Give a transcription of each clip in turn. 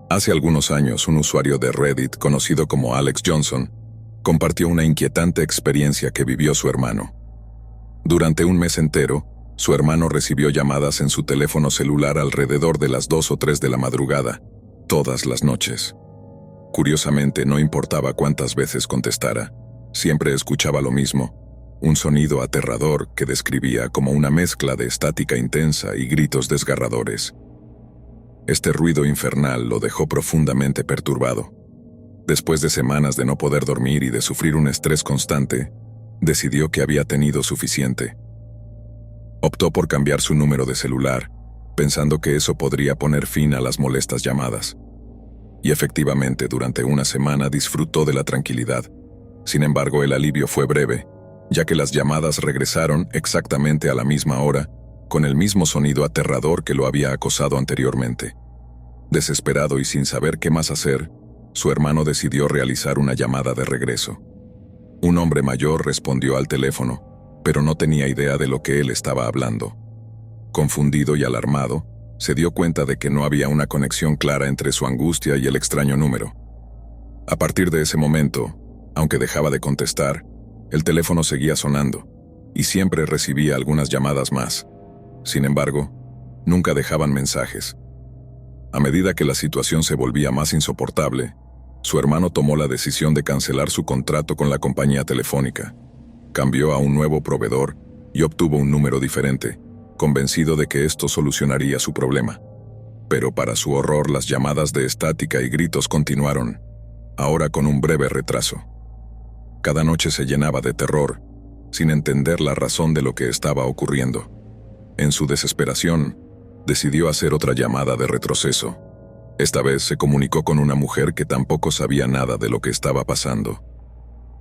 Hace algunos años, un usuario de Reddit, conocido como Alex Johnson, compartió una inquietante experiencia que vivió su hermano. Durante un mes entero, su hermano recibió llamadas en su teléfono celular alrededor de las 2 o 3 de la madrugada, todas las noches. Curiosamente, no importaba cuántas veces contestara, siempre escuchaba lo mismo, un sonido aterrador que describía como una mezcla de estática intensa y gritos desgarradores. Este ruido infernal lo dejó profundamente perturbado. Después de semanas de no poder dormir y de sufrir un estrés constante, decidió que había tenido suficiente. Optó por cambiar su número de celular, pensando que eso podría poner fin a las molestas llamadas. Y efectivamente, durante una semana disfrutó de la tranquilidad. Sin embargo, el alivio fue breve, ya que las llamadas regresaron exactamente a la misma hora, con el mismo sonido aterrador que lo había acosado anteriormente. Desesperado y sin saber qué más hacer, su hermano decidió realizar una llamada de regreso. Un hombre mayor respondió al teléfono, pero no tenía idea de lo que él estaba hablando. Confundido y alarmado, se dio cuenta de que no había una conexión clara entre su angustia y el extraño número. A partir de ese momento, aunque dejaba de contestar, el teléfono seguía sonando, y siempre recibía algunas llamadas más. Sin embargo, nunca dejaban mensajes. A medida que la situación se volvía más insoportable, su hermano tomó la decisión de cancelar su contrato con la compañía telefónica. Cambió a un nuevo proveedor y obtuvo un número diferente, convencido de que esto solucionaría su problema. Pero para su horror, las llamadas de estática y gritos continuaron, ahora con un breve retraso. Cada noche se llenaba de terror, sin entender la razón de lo que estaba ocurriendo. En su desesperación, decidió hacer otra llamada de retroceso. Esta vez se comunicó con una mujer que tampoco sabía nada de lo que estaba pasando.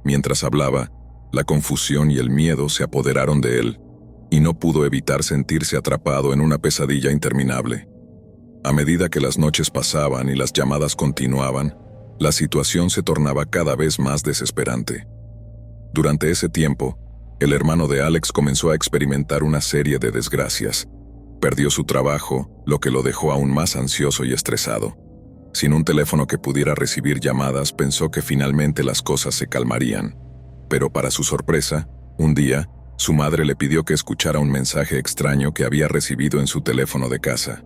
Mientras hablaba, la confusión y el miedo se apoderaron de él, y no pudo evitar sentirse atrapado en una pesadilla interminable. A medida que las noches pasaban y las llamadas continuaban, la situación se tornaba cada vez más desesperante. Durante ese tiempo, el hermano de Alex comenzó a experimentar una serie de desgracias. Perdió su trabajo, lo que lo dejó aún más ansioso y estresado. Sin un teléfono que pudiera recibir llamadas, pensó que finalmente las cosas se calmarían. Pero para su sorpresa, un día, su madre le pidió que escuchara un mensaje extraño que había recibido en su teléfono de casa.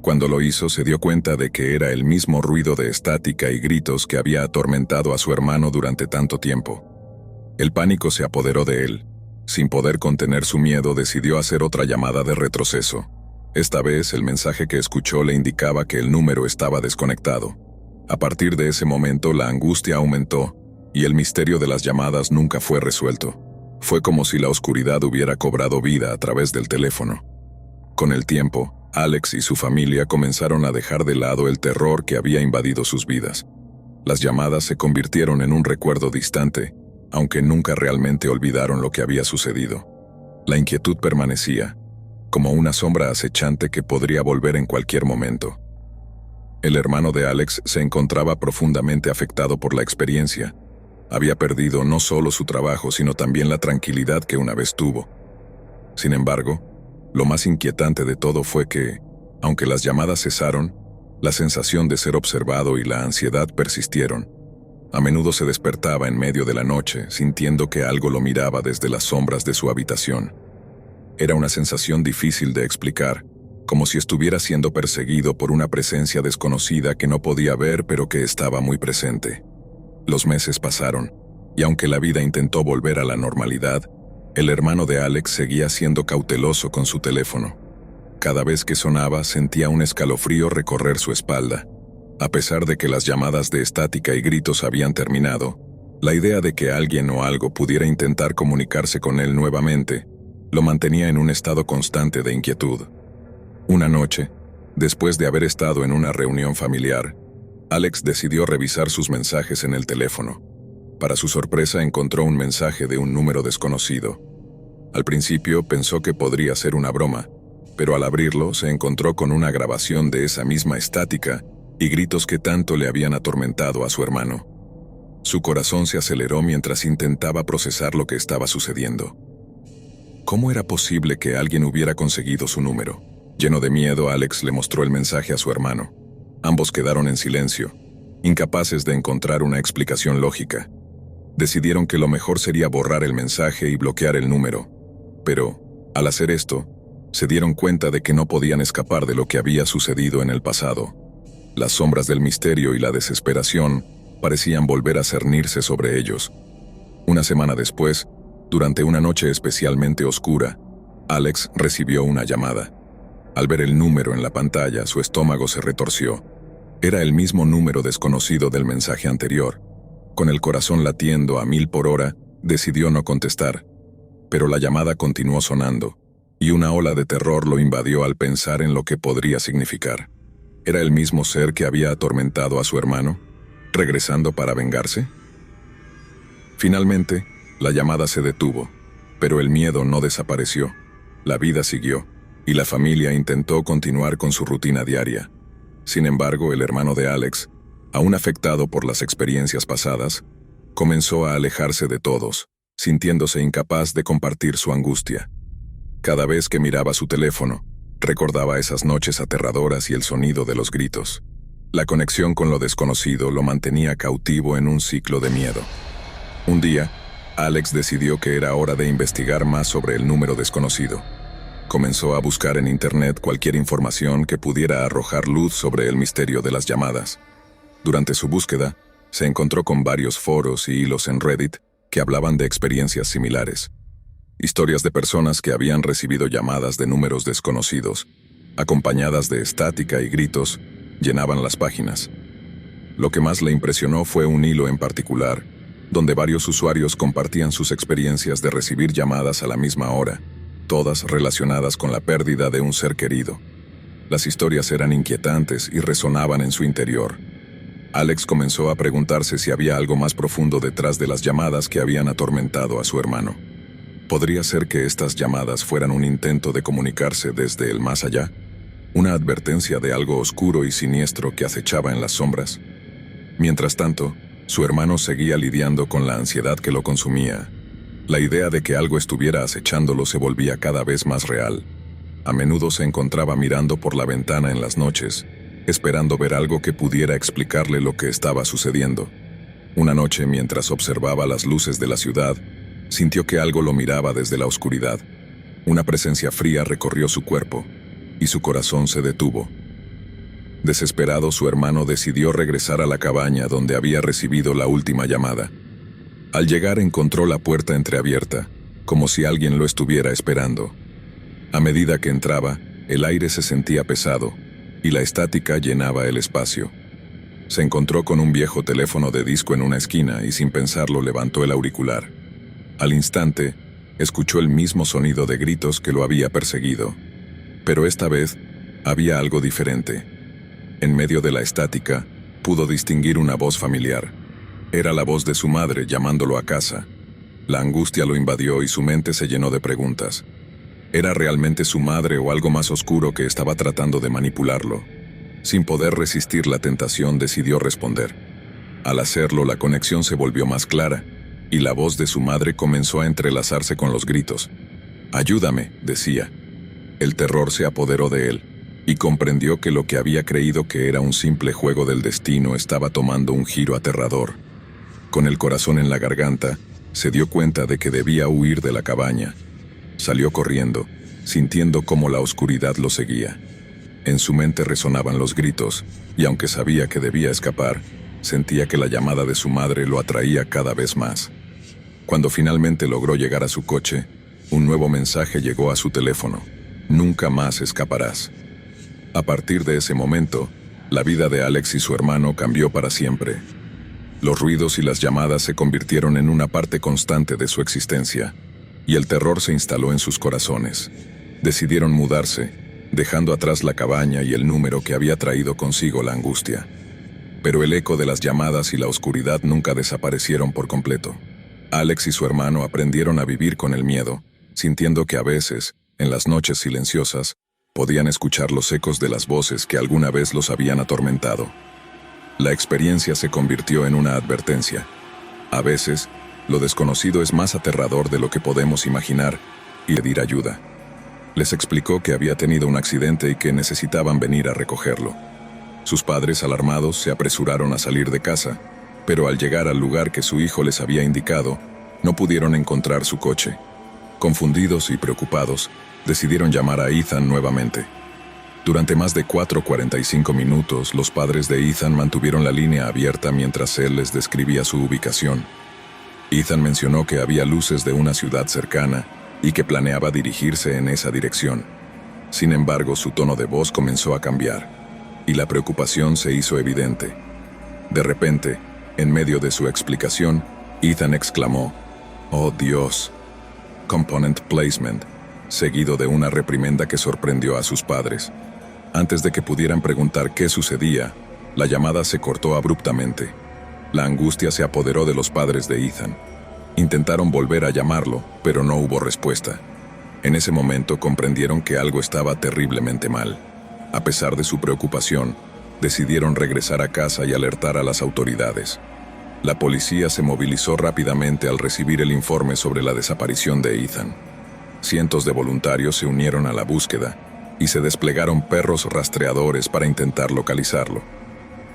Cuando lo hizo, se dio cuenta de que era el mismo ruido de estática y gritos que había atormentado a su hermano durante tanto tiempo. El pánico se apoderó de él. Sin poder contener su miedo, decidió hacer otra llamada de retroceso. Esta vez, el mensaje que escuchó le indicaba que el número estaba desconectado. A partir de ese momento, la angustia aumentó, y el misterio de las llamadas nunca fue resuelto. Fue como si la oscuridad hubiera cobrado vida a través del teléfono. Con el tiempo, Alex y su familia comenzaron a dejar de lado el terror que había invadido sus vidas. Las llamadas se convirtieron en un recuerdo distante, aunque nunca realmente olvidaron lo que había sucedido. La inquietud permanecía, como una sombra acechante que podría volver en cualquier momento. El hermano de Alex se encontraba profundamente afectado por la experiencia. Había perdido no solo su trabajo, sino también la tranquilidad que una vez tuvo. Sin embargo, lo más inquietante de todo fue que, aunque las llamadas cesaron, la sensación de ser observado y la ansiedad persistieron. A menudo se despertaba en medio de la noche, sintiendo que algo lo miraba desde las sombras de su habitación. Era una sensación difícil de explicar, como si estuviera siendo perseguido por una presencia desconocida que no podía ver pero que estaba muy presente. Los meses pasaron, y aunque la vida intentó volver a la normalidad, el hermano de Alex seguía siendo cauteloso con su teléfono. Cada vez que sonaba, sentía un escalofrío recorrer su espalda. A pesar de que las llamadas de estática y gritos habían terminado, la idea de que alguien o algo pudiera intentar comunicarse con él nuevamente lo mantenía en un estado constante de inquietud. Una noche, después de haber estado en una reunión familiar, Alex decidió revisar sus mensajes en el teléfono. Para su sorpresa, encontró un mensaje de un número desconocido. Al principio pensó que podría ser una broma, pero al abrirlo se encontró con una grabación de esa misma estática y gritos que tanto le habían atormentado a su hermano. Su corazón se aceleró mientras intentaba procesar lo que estaba sucediendo. ¿Cómo era posible que alguien hubiera conseguido su número? Lleno de miedo, Alex le mostró el mensaje a su hermano. Ambos quedaron en silencio, incapaces de encontrar una explicación lógica. Decidieron que lo mejor sería borrar el mensaje y bloquear el número. Pero, al hacer esto, se dieron cuenta de que no podían escapar de lo que había sucedido en el pasado. Las sombras del misterio y la desesperación parecían volver a cernirse sobre ellos. Una semana después, durante una noche especialmente oscura, Alex recibió una llamada. Al ver el número en la pantalla, su estómago se retorció. Era el mismo número desconocido del mensaje anterior. Con el corazón latiendo a 1000 por hora, decidió no contestar. Pero la llamada continuó sonando, y una ola de terror lo invadió al pensar en lo que podría significar. ¿Era el mismo ser que había atormentado a su hermano, regresando para vengarse? Finalmente, la llamada se detuvo, pero el miedo no desapareció. La vida siguió, y la familia intentó continuar con su rutina diaria. Sin embargo, el hermano de Alex, aún afectado por las experiencias pasadas, comenzó a alejarse de todos, sintiéndose incapaz de compartir su angustia. Cada vez que miraba su teléfono, recordaba esas noches aterradoras y el sonido de los gritos. La conexión con lo desconocido lo mantenía cautivo en un ciclo de miedo. Un día, Alex decidió que era hora de investigar más sobre el número desconocido. Comenzó a buscar en internet cualquier información que pudiera arrojar luz sobre el misterio de las llamadas. Durante su búsqueda, se encontró con varios foros y hilos en Reddit que hablaban de experiencias similares. Historias de personas que habían recibido llamadas de números desconocidos, acompañadas de estática y gritos, llenaban las páginas. Lo que más le impresionó fue un hilo en particular, donde varios usuarios compartían sus experiencias de recibir llamadas a la misma hora, todas relacionadas con la pérdida de un ser querido. Las historias eran inquietantes y resonaban en su interior. Alex comenzó a preguntarse si había algo más profundo detrás de las llamadas que habían atormentado a su hermano. ¿Podría ser que estas llamadas fueran un intento de comunicarse desde el más allá? ¿Una advertencia de algo oscuro y siniestro que acechaba en las sombras? Mientras tanto, su hermano seguía lidiando con la ansiedad que lo consumía. La idea de que algo estuviera acechándolo se volvía cada vez más real. A menudo se encontraba mirando por la ventana en las noches, esperando ver algo que pudiera explicarle lo que estaba sucediendo. Una noche, mientras observaba las luces de la ciudad, sintió que algo lo miraba desde la oscuridad. Una presencia fría recorrió su cuerpo, y su corazón se detuvo. Desesperado, su hermano decidió regresar a la cabaña donde había recibido la última llamada. Al llegar encontró la puerta entreabierta, como si alguien lo estuviera esperando. A medida que entraba, el aire se sentía pesado, y la estática llenaba el espacio. Se encontró con un viejo teléfono de disco en una esquina y sin pensarlo levantó el auricular. Al instante, escuchó el mismo sonido de gritos que lo había perseguido. Pero esta vez, había algo diferente. En medio de la estática, pudo distinguir una voz familiar. Era la voz de su madre llamándolo a casa. La angustia lo invadió y su mente se llenó de preguntas. ¿Era realmente su madre o algo más oscuro que estaba tratando de manipularlo? Sin poder resistir la tentación, decidió responder. Al hacerlo, la conexión se volvió más clara, y la voz de su madre comenzó a entrelazarse con los gritos. «Ayúdame», decía. El terror se apoderó de él, y comprendió que lo que había creído que era un simple juego del destino estaba tomando un giro aterrador. Con el corazón en la garganta, se dio cuenta de que debía huir de la cabaña. Salió corriendo, sintiendo cómo la oscuridad lo seguía. En su mente resonaban los gritos, y aunque sabía que debía escapar, sentía que la llamada de su madre lo atraía cada vez más. Cuando finalmente logró llegar a su coche, un nuevo mensaje llegó a su teléfono. «Nunca más escaparás». A partir de ese momento, la vida de Alex y su hermano cambió para siempre. Los ruidos y las llamadas se convirtieron en una parte constante de su existencia, y el terror se instaló en sus corazones. Decidieron mudarse, dejando atrás la cabaña y el número que había traído consigo la angustia. Pero el eco de las llamadas y la oscuridad nunca desaparecieron por completo. Alex y su hermano aprendieron a vivir con el miedo, sintiendo que a veces, en las noches silenciosas, podían escuchar los ecos de las voces que alguna vez los habían atormentado. La experiencia se convirtió en una advertencia. A veces, lo desconocido es más aterrador de lo que podemos imaginar, y pedir ayuda. Les explicó que había tenido un accidente y que necesitaban venir a recogerlo. Sus padres, alarmados, se apresuraron a salir de casa, pero al llegar al lugar que su hijo les había indicado, no pudieron encontrar su coche. Confundidos y preocupados, decidieron llamar a Ethan nuevamente. Durante más de 45 minutos, los padres de Ethan mantuvieron la línea abierta mientras él les describía su ubicación. Ethan mencionó que había luces de una ciudad cercana y que planeaba dirigirse en esa dirección. Sin embargo, su tono de voz comenzó a cambiar, y la preocupación se hizo evidente. De repente, en medio de su explicación, Ethan exclamó, «Oh Dios, component placement», seguido de una reprimenda que sorprendió a sus padres. Antes de que pudieran preguntar qué sucedía, la llamada se cortó abruptamente. La angustia se apoderó de los padres de Ethan. Intentaron volver a llamarlo, pero no hubo respuesta. En ese momento comprendieron que algo estaba terriblemente mal. A pesar de su preocupación, decidieron regresar a casa y alertar a las autoridades. La policía se movilizó rápidamente al recibir el informe sobre la desaparición de Ethan. Cientos de voluntarios se unieron a la búsqueda y se desplegaron perros rastreadores para intentar localizarlo.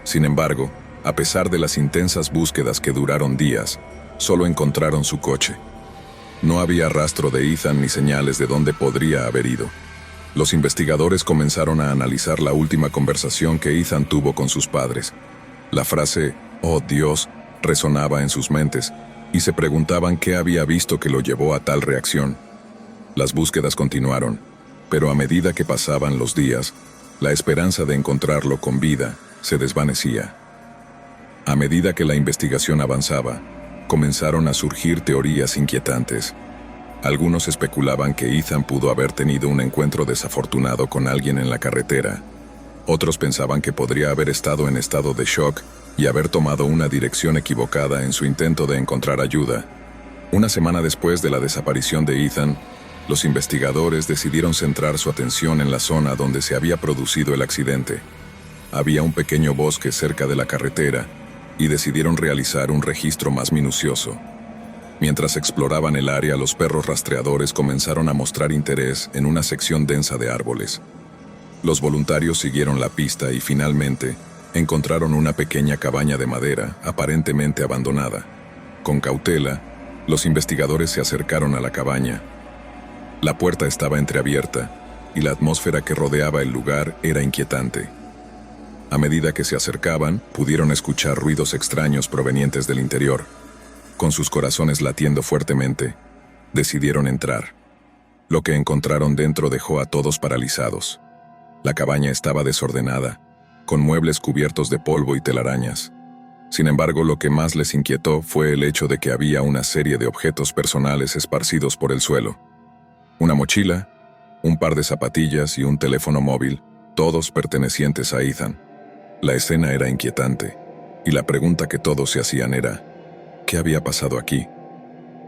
Sin embargo, a pesar de las intensas búsquedas que duraron días, solo encontraron su coche. No había rastro de Ethan ni señales de dónde podría haber ido. Los investigadores comenzaron a analizar la última conversación que Ethan tuvo con sus padres. La frase, «Oh Dios», resonaba en sus mentes, y se preguntaban qué había visto que lo llevó a tal reacción. Las búsquedas continuaron, pero a medida que pasaban los días, la esperanza de encontrarlo con vida se desvanecía. A medida que la investigación avanzaba, comenzaron a surgir teorías inquietantes. Algunos especulaban que Ethan pudo haber tenido un encuentro desafortunado con alguien en la carretera. Otros pensaban que podría haber estado en estado de shock y haber tomado una dirección equivocada en su intento de encontrar ayuda. Una semana después de la desaparición de Ethan, los investigadores decidieron centrar su atención en la zona donde se había producido el accidente. Había un pequeño bosque cerca de la carretera y decidieron realizar un registro más minucioso. Mientras exploraban el área, los perros rastreadores comenzaron a mostrar interés en una sección densa de árboles. Los voluntarios siguieron la pista y finalmente encontraron una pequeña cabaña de madera, aparentemente abandonada. Con cautela, los investigadores se acercaron a la cabaña. La puerta estaba entreabierta y la atmósfera que rodeaba el lugar era inquietante. A medida que se acercaban, pudieron escuchar ruidos extraños provenientes del interior. Con sus corazones latiendo fuertemente, decidieron entrar. Lo que encontraron dentro dejó a todos paralizados. La cabaña estaba desordenada, con muebles cubiertos de polvo y telarañas. Sin embargo, lo que más les inquietó fue el hecho de que había una serie de objetos personales esparcidos por el suelo. Una mochila, un par de zapatillas y un teléfono móvil, todos pertenecientes a Ethan. La escena era inquietante, y la pregunta que todos se hacían era, ¿qué había pasado aquí?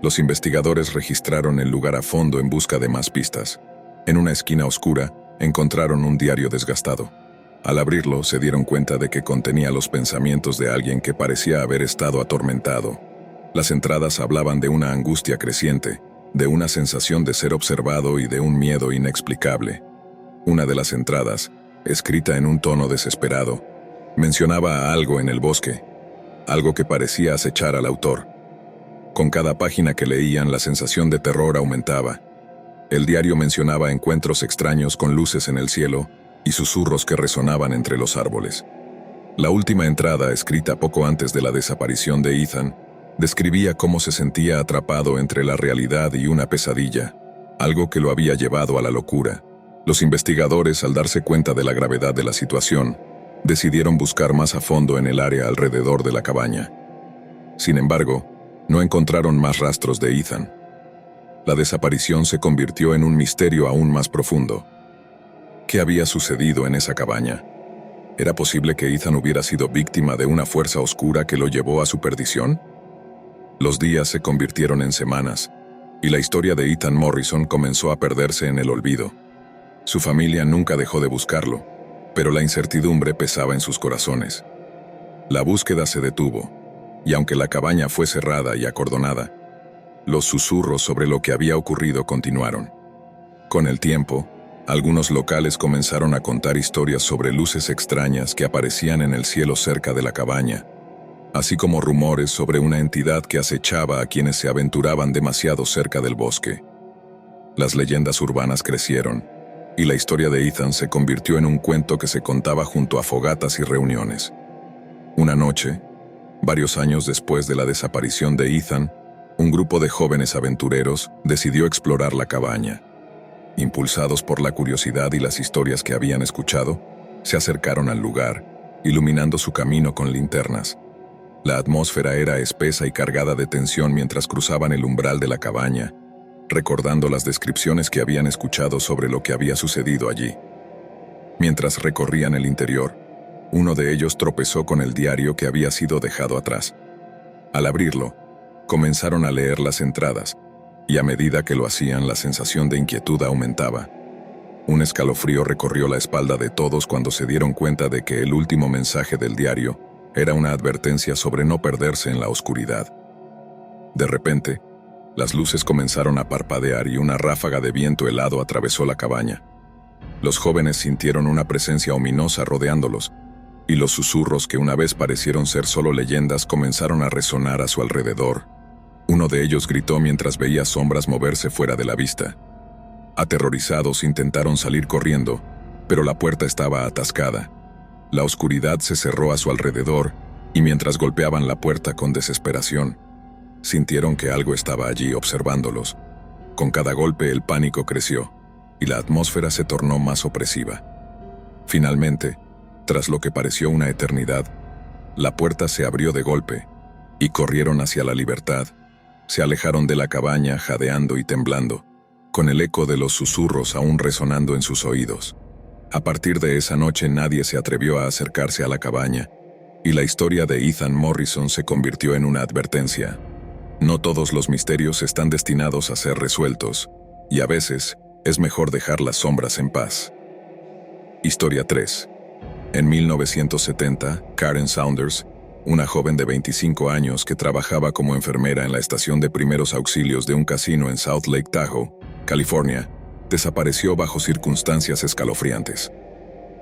Los investigadores registraron el lugar a fondo en busca de más pistas. En una esquina oscura, encontraron un diario desgastado. Al abrirlo, se dieron cuenta de que contenía los pensamientos de alguien que parecía haber estado atormentado. Las entradas hablaban de una angustia creciente, de una sensación de ser observado y de un miedo inexplicable. Una de las entradas, escrita en un tono desesperado, mencionaba a algo en el bosque, algo que parecía acechar al autor. Con cada página que leían, la sensación de terror aumentaba. El diario mencionaba encuentros extraños con luces en el cielo y susurros que resonaban entre los árboles. La última entrada, escrita poco antes de la desaparición de Ethan, describía cómo se sentía atrapado entre la realidad y una pesadilla, algo que lo había llevado a la locura. Los investigadores, al darse cuenta de la gravedad de la situación, decidieron buscar más a fondo en el área alrededor de la cabaña. Sin embargo, no encontraron más rastros de Ethan. La desaparición se convirtió en un misterio aún más profundo. ¿Qué había sucedido en esa cabaña? ¿Era posible que Ethan hubiera sido víctima de una fuerza oscura que lo llevó a su perdición? Los días se convirtieron en semanas, y la historia de Ethan Morrison comenzó a perderse en el olvido. Su familia nunca dejó de buscarlo, pero la incertidumbre pesaba en sus corazones. La búsqueda se detuvo, y aunque la cabaña fue cerrada y acordonada, los susurros sobre lo que había ocurrido continuaron. Con el tiempo, Algunos locales comenzaron a contar historias sobre luces extrañas que aparecían en el cielo cerca de la cabaña, así como rumores sobre una entidad que acechaba a quienes se aventuraban demasiado cerca del bosque. Las leyendas urbanas crecieron, y la historia de Ethan se convirtió en un cuento que se contaba junto a fogatas y reuniones. Una noche, varios años después de la desaparición de Ethan, un grupo de jóvenes aventureros decidió explorar la cabaña. Impulsados por la curiosidad y las historias que habían escuchado, se acercaron al lugar, iluminando su camino con linternas. La atmósfera era espesa y cargada de tensión mientras cruzaban el umbral de la cabaña, recordando las descripciones que habían escuchado sobre lo que había sucedido allí. Mientras recorrían el interior, uno de ellos tropezó con el diario que había sido dejado atrás. Al abrirlo, comenzaron a leer las entradas, y a medida que lo hacían, la sensación de inquietud aumentaba. Un escalofrío recorrió la espalda de todos cuando se dieron cuenta de que el último mensaje del diario era una advertencia sobre no perderse en la oscuridad. De repente, las luces comenzaron a parpadear y una ráfaga de viento helado atravesó la cabaña. Los jóvenes sintieron una presencia ominosa rodeándolos, y los susurros que una vez parecieron ser solo leyendas comenzaron a resonar a su alrededor. Uno de ellos gritó mientras veía sombras moverse fuera de la vista. Aterrorizados intentaron salir corriendo, pero la puerta estaba atascada. La oscuridad se cerró a su alrededor, y mientras golpeaban la puerta con desesperación, sintieron que algo estaba allí observándolos. Con cada golpe el pánico creció, y la atmósfera se tornó más opresiva. Finalmente, tras lo que pareció una eternidad, la puerta se abrió de golpe, y corrieron hacia la libertad. Se alejaron de la cabaña jadeando y temblando, con el eco de los susurros aún resonando en sus oídos. A partir de esa noche nadie se atrevió a acercarse a la cabaña, y la historia de Ethan Morrison se convirtió en una advertencia. No todos los misterios están destinados a ser resueltos, y a veces es mejor dejar las sombras en paz. Historia 3. En 1970, Karen Saunders, una joven de 25 años que trabajaba como enfermera en la estación de primeros auxilios de un casino en South Lake Tahoe, California, desapareció bajo circunstancias escalofriantes.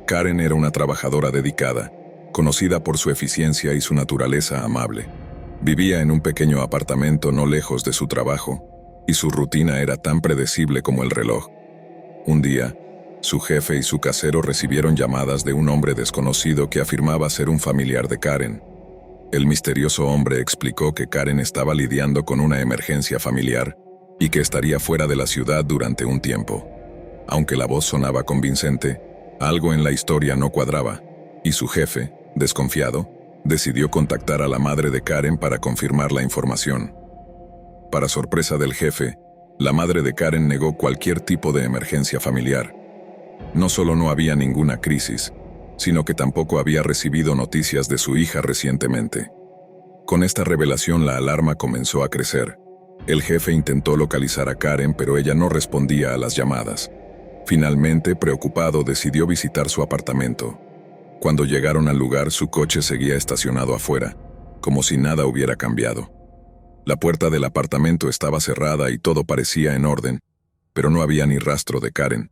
Karen era una trabajadora dedicada, conocida por su eficiencia y su naturaleza amable. Vivía en un pequeño apartamento no lejos de su trabajo, y su rutina era tan predecible como el reloj. Un día, su jefe y su casero recibieron llamadas de un hombre desconocido que afirmaba ser un familiar de Karen. El misterioso hombre explicó que Karen estaba lidiando con una emergencia familiar y que estaría fuera de la ciudad durante un tiempo. Aunque la voz sonaba convincente, algo en la historia no cuadraba, y su jefe, desconfiado, decidió contactar a la madre de Karen para confirmar la información. Para sorpresa del jefe, la madre de Karen negó cualquier tipo de emergencia familiar. No solo no había ninguna crisis, sino que tampoco había recibido noticias de su hija recientemente. Con esta revelación la alarma comenzó a crecer. El jefe intentó localizar a Karen, pero ella no respondía a las llamadas. Finalmente, preocupado, decidió visitar su apartamento. Cuando llegaron al lugar, su coche seguía estacionado afuera, como si nada hubiera cambiado. La puerta del apartamento estaba cerrada y todo parecía en orden, pero no había ni rastro de Karen.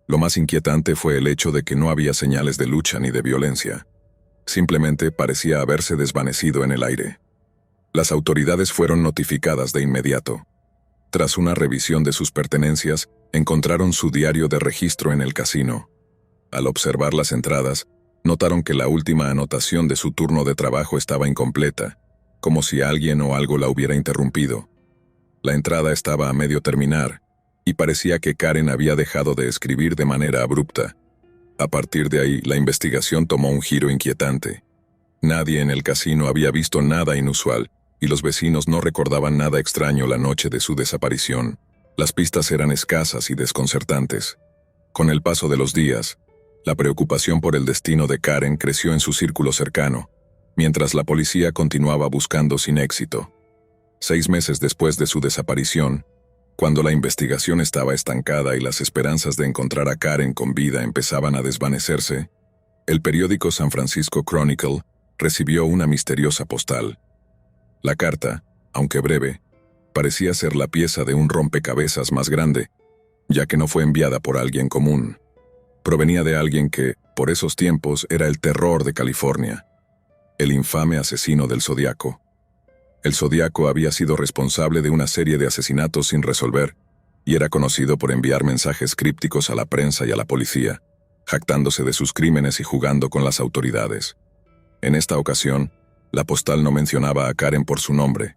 Lo más inquietante fue el hecho de que no había señales de lucha ni de violencia. Simplemente parecía haberse desvanecido en el aire. Las autoridades fueron notificadas de inmediato. Tras una revisión de sus pertenencias, encontraron su diario de registro en el casino. Al observar las entradas, notaron que la última anotación de su turno de trabajo estaba incompleta, como si alguien o algo la hubiera interrumpido. La entrada estaba a medio terminar, y parecía que Karen había dejado de escribir de manera abrupta. A partir de ahí, la investigación tomó un giro inquietante. Nadie en el casino había visto nada inusual, y los vecinos no recordaban nada extraño la noche de su desaparición. Las pistas eran escasas y desconcertantes. Con el paso de los días, la preocupación por el destino de Karen creció en su círculo cercano, mientras la policía continuaba buscando sin éxito. 6 meses después de su desaparición, cuando la investigación estaba estancada y las esperanzas de encontrar a Karen con vida empezaban a desvanecerse, el periódico San Francisco Chronicle recibió una misteriosa postal. La carta, aunque breve, parecía ser la pieza de un rompecabezas más grande, ya que no fue enviada por alguien común. Provenía de alguien que, por esos tiempos, era el terror de California, el infame asesino del Zodíaco. El Zodíaco había sido responsable de una serie de asesinatos sin resolver y era conocido por enviar mensajes crípticos a la prensa y a la policía, jactándose de sus crímenes y jugando con las autoridades. En esta ocasión, la postal no mencionaba a Karen por su nombre,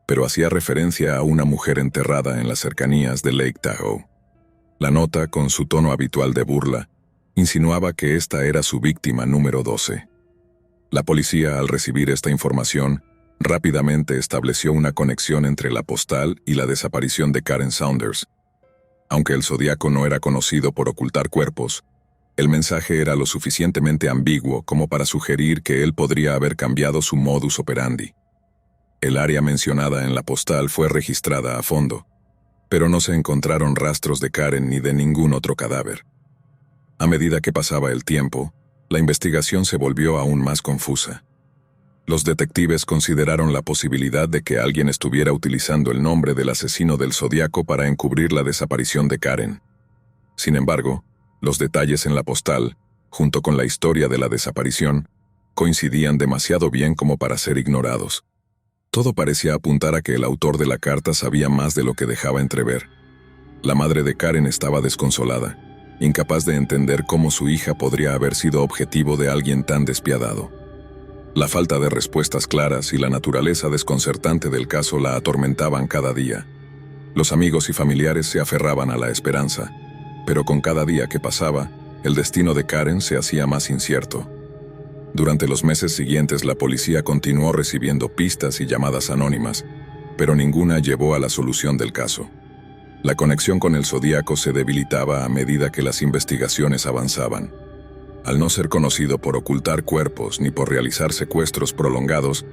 pero hacía referencia a una mujer enterrada en las cercanías de Lake Tahoe. La nota, con su tono habitual de burla, insinuaba que esta era su víctima número 12. La policía, al recibir esta información, rápidamente estableció una conexión entre la postal y la desaparición de Karen Saunders. Aunque el Zodíaco no era conocido por ocultar cuerpos, el mensaje era lo suficientemente ambiguo como para sugerir que él podría haber cambiado su modus operandi. El área mencionada en la postal fue registrada a fondo, pero no se encontraron rastros de Karen ni de ningún otro cadáver. A medida que pasaba el tiempo, la investigación se volvió aún más confusa. Los detectives consideraron la posibilidad de que alguien estuviera utilizando el nombre del asesino del Zodíaco para encubrir la desaparición de Karen. Sin embargo, los detalles en la postal, junto con la historia de la desaparición, coincidían demasiado bien como para ser ignorados. Todo parecía apuntar a que el autor de la carta sabía más de lo que dejaba entrever. La madre de Karen estaba desconsolada, incapaz de entender cómo su hija podría haber sido objetivo de alguien tan despiadado. La falta de respuestas claras y la naturaleza desconcertante del caso la atormentaban cada día. Los amigos y familiares se aferraban a la esperanza, pero con cada día que pasaba, el destino de Karen se hacía más incierto. Durante los meses siguientes la policía continuó recibiendo pistas y llamadas anónimas, pero ninguna llevó a la solución del caso. La conexión con el Zodíaco se debilitaba a medida que las investigaciones avanzaban. Al no ser conocido por ocultar cuerpos ni por realizar secuestros prolongados,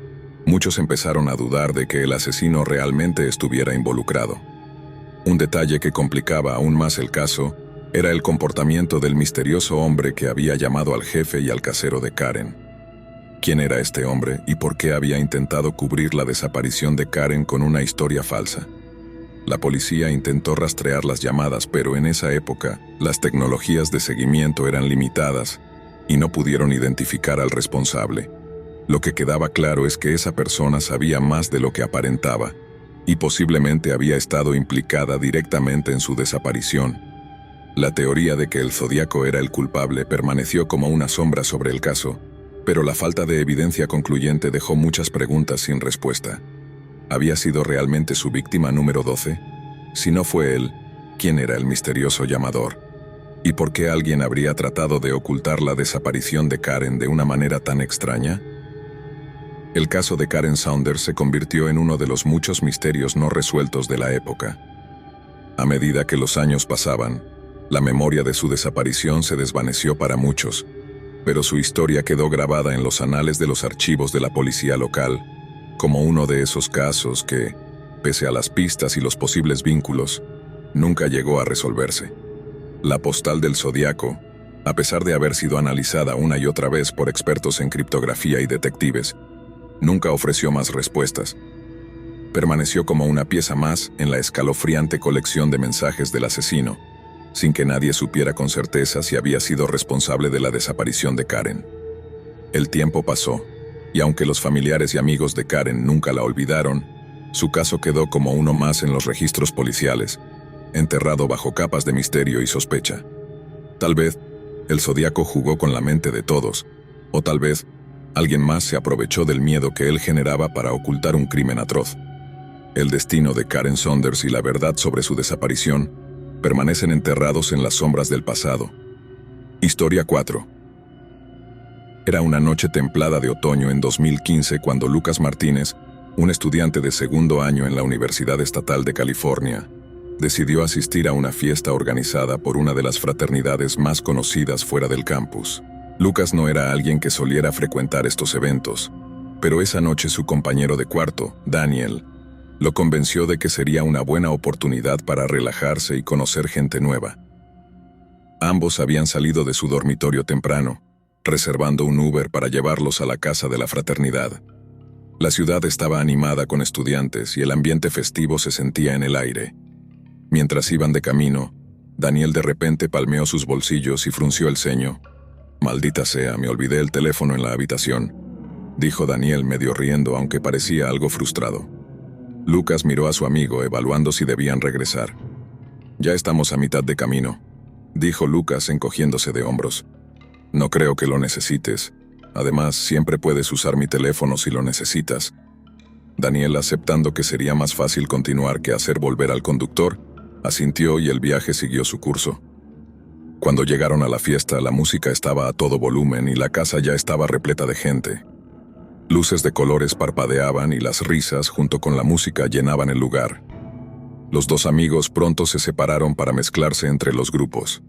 muchos empezaron a dudar de que el asesino realmente estuviera involucrado. Un detalle que complicaba aún más el caso era el comportamiento del misterioso hombre que había llamado al jefe y al casero de Karen. ¿Quién era este hombre y por qué había intentado cubrir la desaparición de Karen con una historia falsa? La policía intentó rastrear las llamadas, pero en esa época, las tecnologías de seguimiento eran limitadas y no pudieron identificar al responsable. Lo que quedaba claro es que esa persona sabía más de lo que aparentaba y posiblemente había estado implicada directamente en su desaparición. La teoría de que el Zodíaco era el culpable permaneció como una sombra sobre el caso, pero la falta de evidencia concluyente dejó muchas preguntas sin respuesta. ¿Había sido realmente su víctima número 12? Si no fue él, ¿quién era el misterioso llamador? ¿Y por qué alguien habría tratado de ocultar la desaparición de Karen de una manera tan extraña? El caso de Karen Saunders se convirtió en uno de los muchos misterios no resueltos de la época. A medida que los años pasaban, la memoria de su desaparición se desvaneció para muchos, pero su historia quedó grabada en los anales de los archivos de la policía local, como uno de esos casos que, pese a las pistas y los posibles vínculos, nunca llegó a resolverse. La postal del Zodíaco, a pesar de haber sido analizada una y otra vez por expertos en criptografía y detectives, nunca ofreció más respuestas. Permaneció como una pieza más en la escalofriante colección de mensajes del asesino, sin que nadie supiera con certeza si había sido responsable de la desaparición de Karen. El tiempo pasó, y aunque los familiares y amigos de Karen nunca la olvidaron, su caso quedó como uno más en los registros policiales, enterrado bajo capas de misterio y sospecha. Tal vez, el Zodíaco jugó con la mente de todos, o tal vez, alguien más se aprovechó del miedo que él generaba para ocultar un crimen atroz. El destino de Karen Saunders y la verdad sobre su desaparición permanecen enterrados en las sombras del pasado. Historia 4. Era una noche templada de otoño en 2015 cuando Lucas Martínez, un estudiante de segundo año en la Universidad Estatal de California, decidió asistir a una fiesta organizada por una de las fraternidades más conocidas fuera del campus. Lucas no era alguien que soliera frecuentar estos eventos, pero esa noche su compañero de cuarto, Daniel, lo convenció de que sería una buena oportunidad para relajarse y conocer gente nueva. Ambos habían salido de su dormitorio temprano, reservando un Uber para llevarlos a la casa de la fraternidad. La ciudad estaba animada con estudiantes y el ambiente festivo se sentía en el aire. Mientras iban de camino, Daniel de repente palmeó sus bolsillos y frunció el ceño. «Maldita sea, me olvidé el teléfono en la habitación», dijo Daniel medio riendo, aunque parecía algo frustrado. Lucas miró a su amigo, evaluando si debían regresar. «Ya estamos a mitad de camino», dijo Lucas encogiéndose de hombros. «No creo que lo necesites. Además, siempre puedes usar mi teléfono si lo necesitas». Daniel, aceptando que sería más fácil continuar que hacer volver al conductor, asintió y el viaje siguió su curso. Cuando llegaron a la fiesta, la música estaba a todo volumen y la casa ya estaba repleta de gente. Luces de colores parpadeaban y las risas, junto con la música, llenaban el lugar. Los dos amigos pronto se separaron para mezclarse entre los grupos.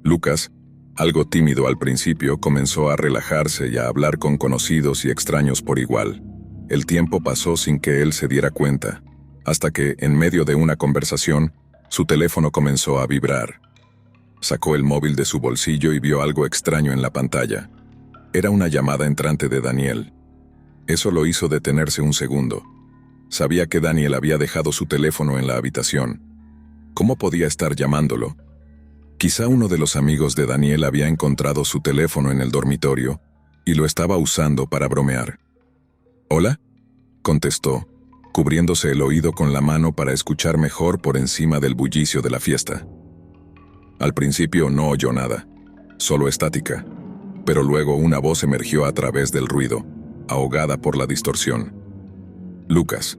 Lucas, algo tímido al principio, comenzó a relajarse y a hablar con conocidos y extraños por igual. El tiempo pasó sin que él se diera cuenta, hasta que, en medio de una conversación, su teléfono comenzó a vibrar. Sacó el móvil de su bolsillo y vio algo extraño en la pantalla. Era una llamada entrante de Daniel. Eso lo hizo detenerse un segundo. Sabía que Daniel había dejado su teléfono en la habitación. ¿Cómo podía estar llamándolo? Quizá uno de los amigos de Daniel había encontrado su teléfono en el dormitorio y lo estaba usando para bromear. «¿Hola?», contestó, cubriéndose el oído con la mano para escuchar mejor por encima del bullicio de la fiesta. Al principio no oyó nada, solo estática, pero luego una voz emergió a través del ruido, ahogada por la distorsión. «Lucas,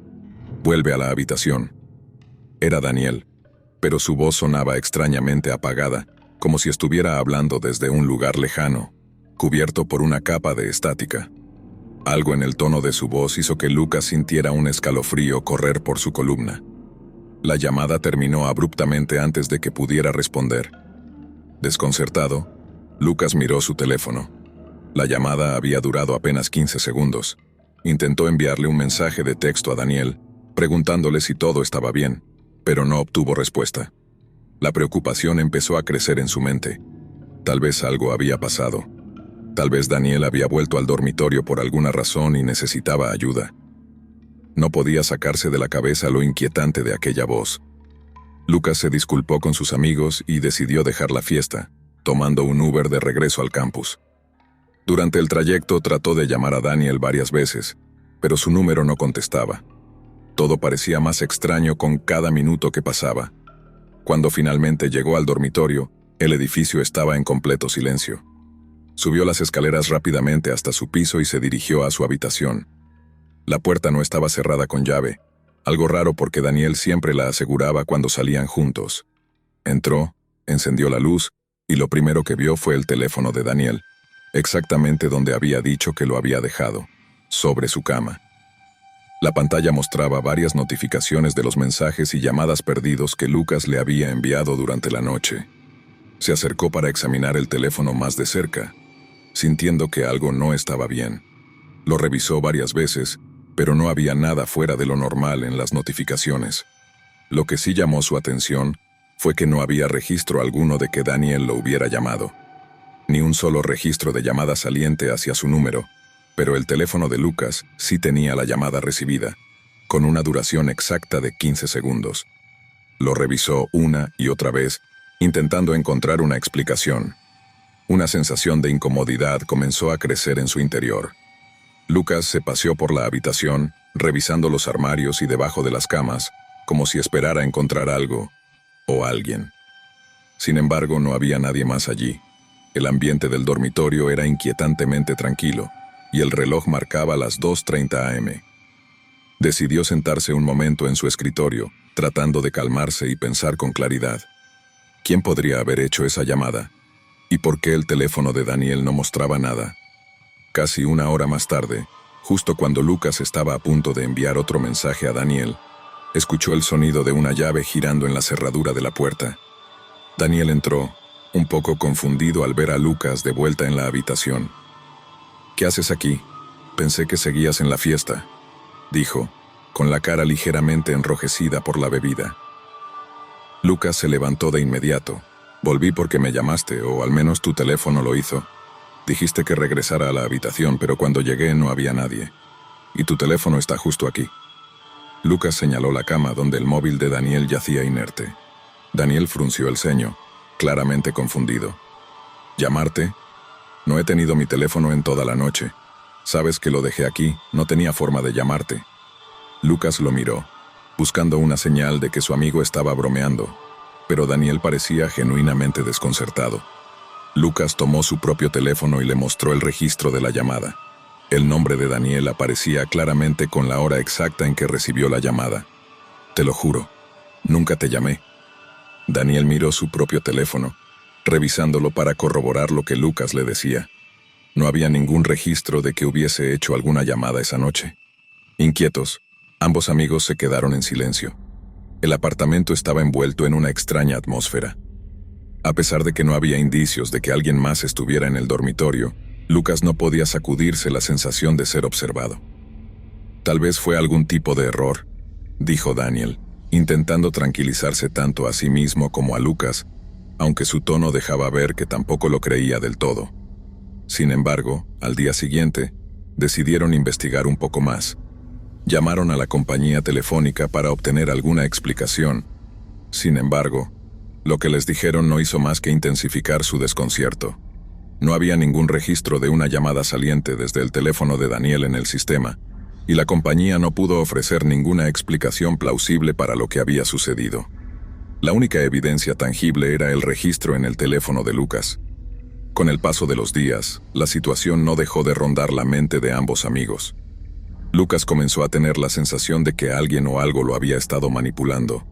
vuelve a la habitación». Era Daniel, pero su voz sonaba extrañamente apagada, como si estuviera hablando desde un lugar lejano, cubierto por una capa de estática. Algo en el tono de su voz hizo que Lucas sintiera un escalofrío correr por su columna. La llamada terminó abruptamente antes de que pudiera responder. Desconcertado, Lucas miró su teléfono. La llamada había durado apenas 15 segundos. Intentó enviarle un mensaje de texto a Daniel, preguntándole si todo estaba bien, pero no obtuvo respuesta. La preocupación empezó a crecer en su mente. Tal vez algo había pasado. Tal vez Daniel había vuelto al dormitorio por alguna razón y necesitaba ayuda. No podía sacarse de la cabeza lo inquietante de aquella voz. Lucas se disculpó con sus amigos y decidió dejar la fiesta, tomando un Uber de regreso al campus. Durante el trayecto trató de llamar a Daniel varias veces, pero su número no contestaba. Todo parecía más extraño con cada minuto que pasaba. Cuando finalmente llegó al dormitorio, el edificio estaba en completo silencio. Subió las escaleras rápidamente hasta su piso y se dirigió a su habitación. La puerta no estaba cerrada con llave, algo raro porque Daniel siempre la aseguraba cuando salían juntos. Entró, encendió la luz, y lo primero que vio fue el teléfono de Daniel, exactamente donde había dicho que lo había dejado, sobre su cama. La pantalla mostraba varias notificaciones de los mensajes y llamadas perdidos que Lucas le había enviado durante la noche. Se acercó para examinar el teléfono más de cerca, sintiendo que algo no estaba bien. Lo revisó varias veces, pero no había nada fuera de lo normal en las notificaciones. Lo que sí llamó su atención fue que no había registro alguno de que Daniel lo hubiera llamado. Ni un solo registro de llamada saliente hacia su número, pero el teléfono de Lucas sí tenía la llamada recibida, con una duración exacta de 15 segundos. Lo revisó una y otra vez, intentando encontrar una explicación. Una sensación de incomodidad comenzó a crecer en su interior. Lucas se paseó por la habitación, revisando los armarios y debajo de las camas, como si esperara encontrar algo o alguien. Sin embargo, no había nadie más allí. El ambiente del dormitorio era inquietantemente tranquilo, y el reloj marcaba las 2:30 am. Decidió sentarse un momento en su escritorio, tratando de calmarse y pensar con claridad. ¿Quién podría haber hecho esa llamada? ¿Y por qué el teléfono de Daniel no mostraba nada? Casi una hora más tarde, justo cuando Lucas estaba a punto de enviar otro mensaje a Daniel, escuchó el sonido de una llave girando en la cerradura de la puerta. Daniel entró, un poco confundido al ver a Lucas de vuelta en la habitación. «¿Qué haces aquí? Pensé que seguías en la fiesta», dijo, con la cara ligeramente enrojecida por la bebida. Lucas se levantó de inmediato. «Volví porque me llamaste, o al menos tu teléfono lo hizo. Dijiste que regresara a la habitación, pero cuando llegué no había nadie. Y tu teléfono está justo aquí». Lucas señaló la cama donde el móvil de Daniel yacía inerte. Daniel frunció el ceño, claramente confundido. ¿Llamarte? No he tenido mi teléfono en toda la noche. Sabes que lo dejé aquí, no tenía forma de llamarte. Lucas lo miró, buscando una señal de que su amigo estaba bromeando, pero Daniel parecía genuinamente desconcertado. Lucas tomó su propio teléfono y le mostró el registro de la llamada. El nombre de Daniel aparecía claramente con la hora exacta en que recibió la llamada. Te lo juro, nunca te llamé. Daniel miró su propio teléfono, revisándolo para corroborar lo que Lucas le decía. No había ningún registro de que hubiese hecho alguna llamada esa noche. Inquietos, ambos amigos se quedaron en silencio. El apartamento estaba envuelto en una extraña atmósfera. A pesar de que no había indicios de que alguien más estuviera en el dormitorio, Lucas no podía sacudirse la sensación de ser observado. Tal vez fue algún tipo de error, dijo Daniel, intentando tranquilizarse tanto a sí mismo como a Lucas, aunque su tono dejaba ver que tampoco lo creía del todo. Sin embargo, al día siguiente, decidieron investigar un poco más. Llamaron a la compañía telefónica para obtener alguna explicación. Sin embargo, lo que les dijeron no hizo más que intensificar su desconcierto. No había ningún registro de una llamada saliente desde el teléfono de Daniel en el sistema, y la compañía no pudo ofrecer ninguna explicación plausible para lo que había sucedido. La única evidencia tangible era el registro en el teléfono de Lucas. Con el paso de los días, la situación no dejó de rondar la mente de ambos amigos. Lucas comenzó a tener la sensación de que alguien o algo lo había estado manipulando,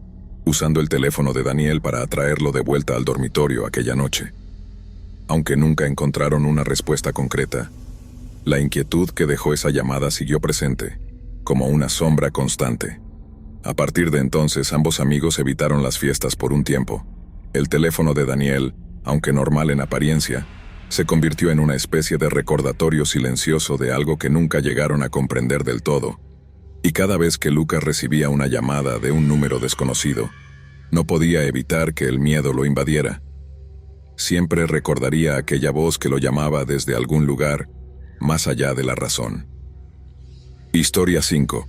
usando el teléfono de Daniel para atraerlo de vuelta al dormitorio aquella noche. Aunque nunca encontraron una respuesta concreta, la inquietud que dejó esa llamada siguió presente, como una sombra constante. A partir de entonces, ambos amigos evitaron las fiestas por un tiempo. El teléfono de Daniel, aunque normal en apariencia, se convirtió en una especie de recordatorio silencioso de algo que nunca llegaron a comprender del todo. Y cada vez que Lucas recibía una llamada de un número desconocido, no podía evitar que el miedo lo invadiera. Siempre recordaría aquella voz que lo llamaba desde algún lugar, más allá de la razón. Historia 5.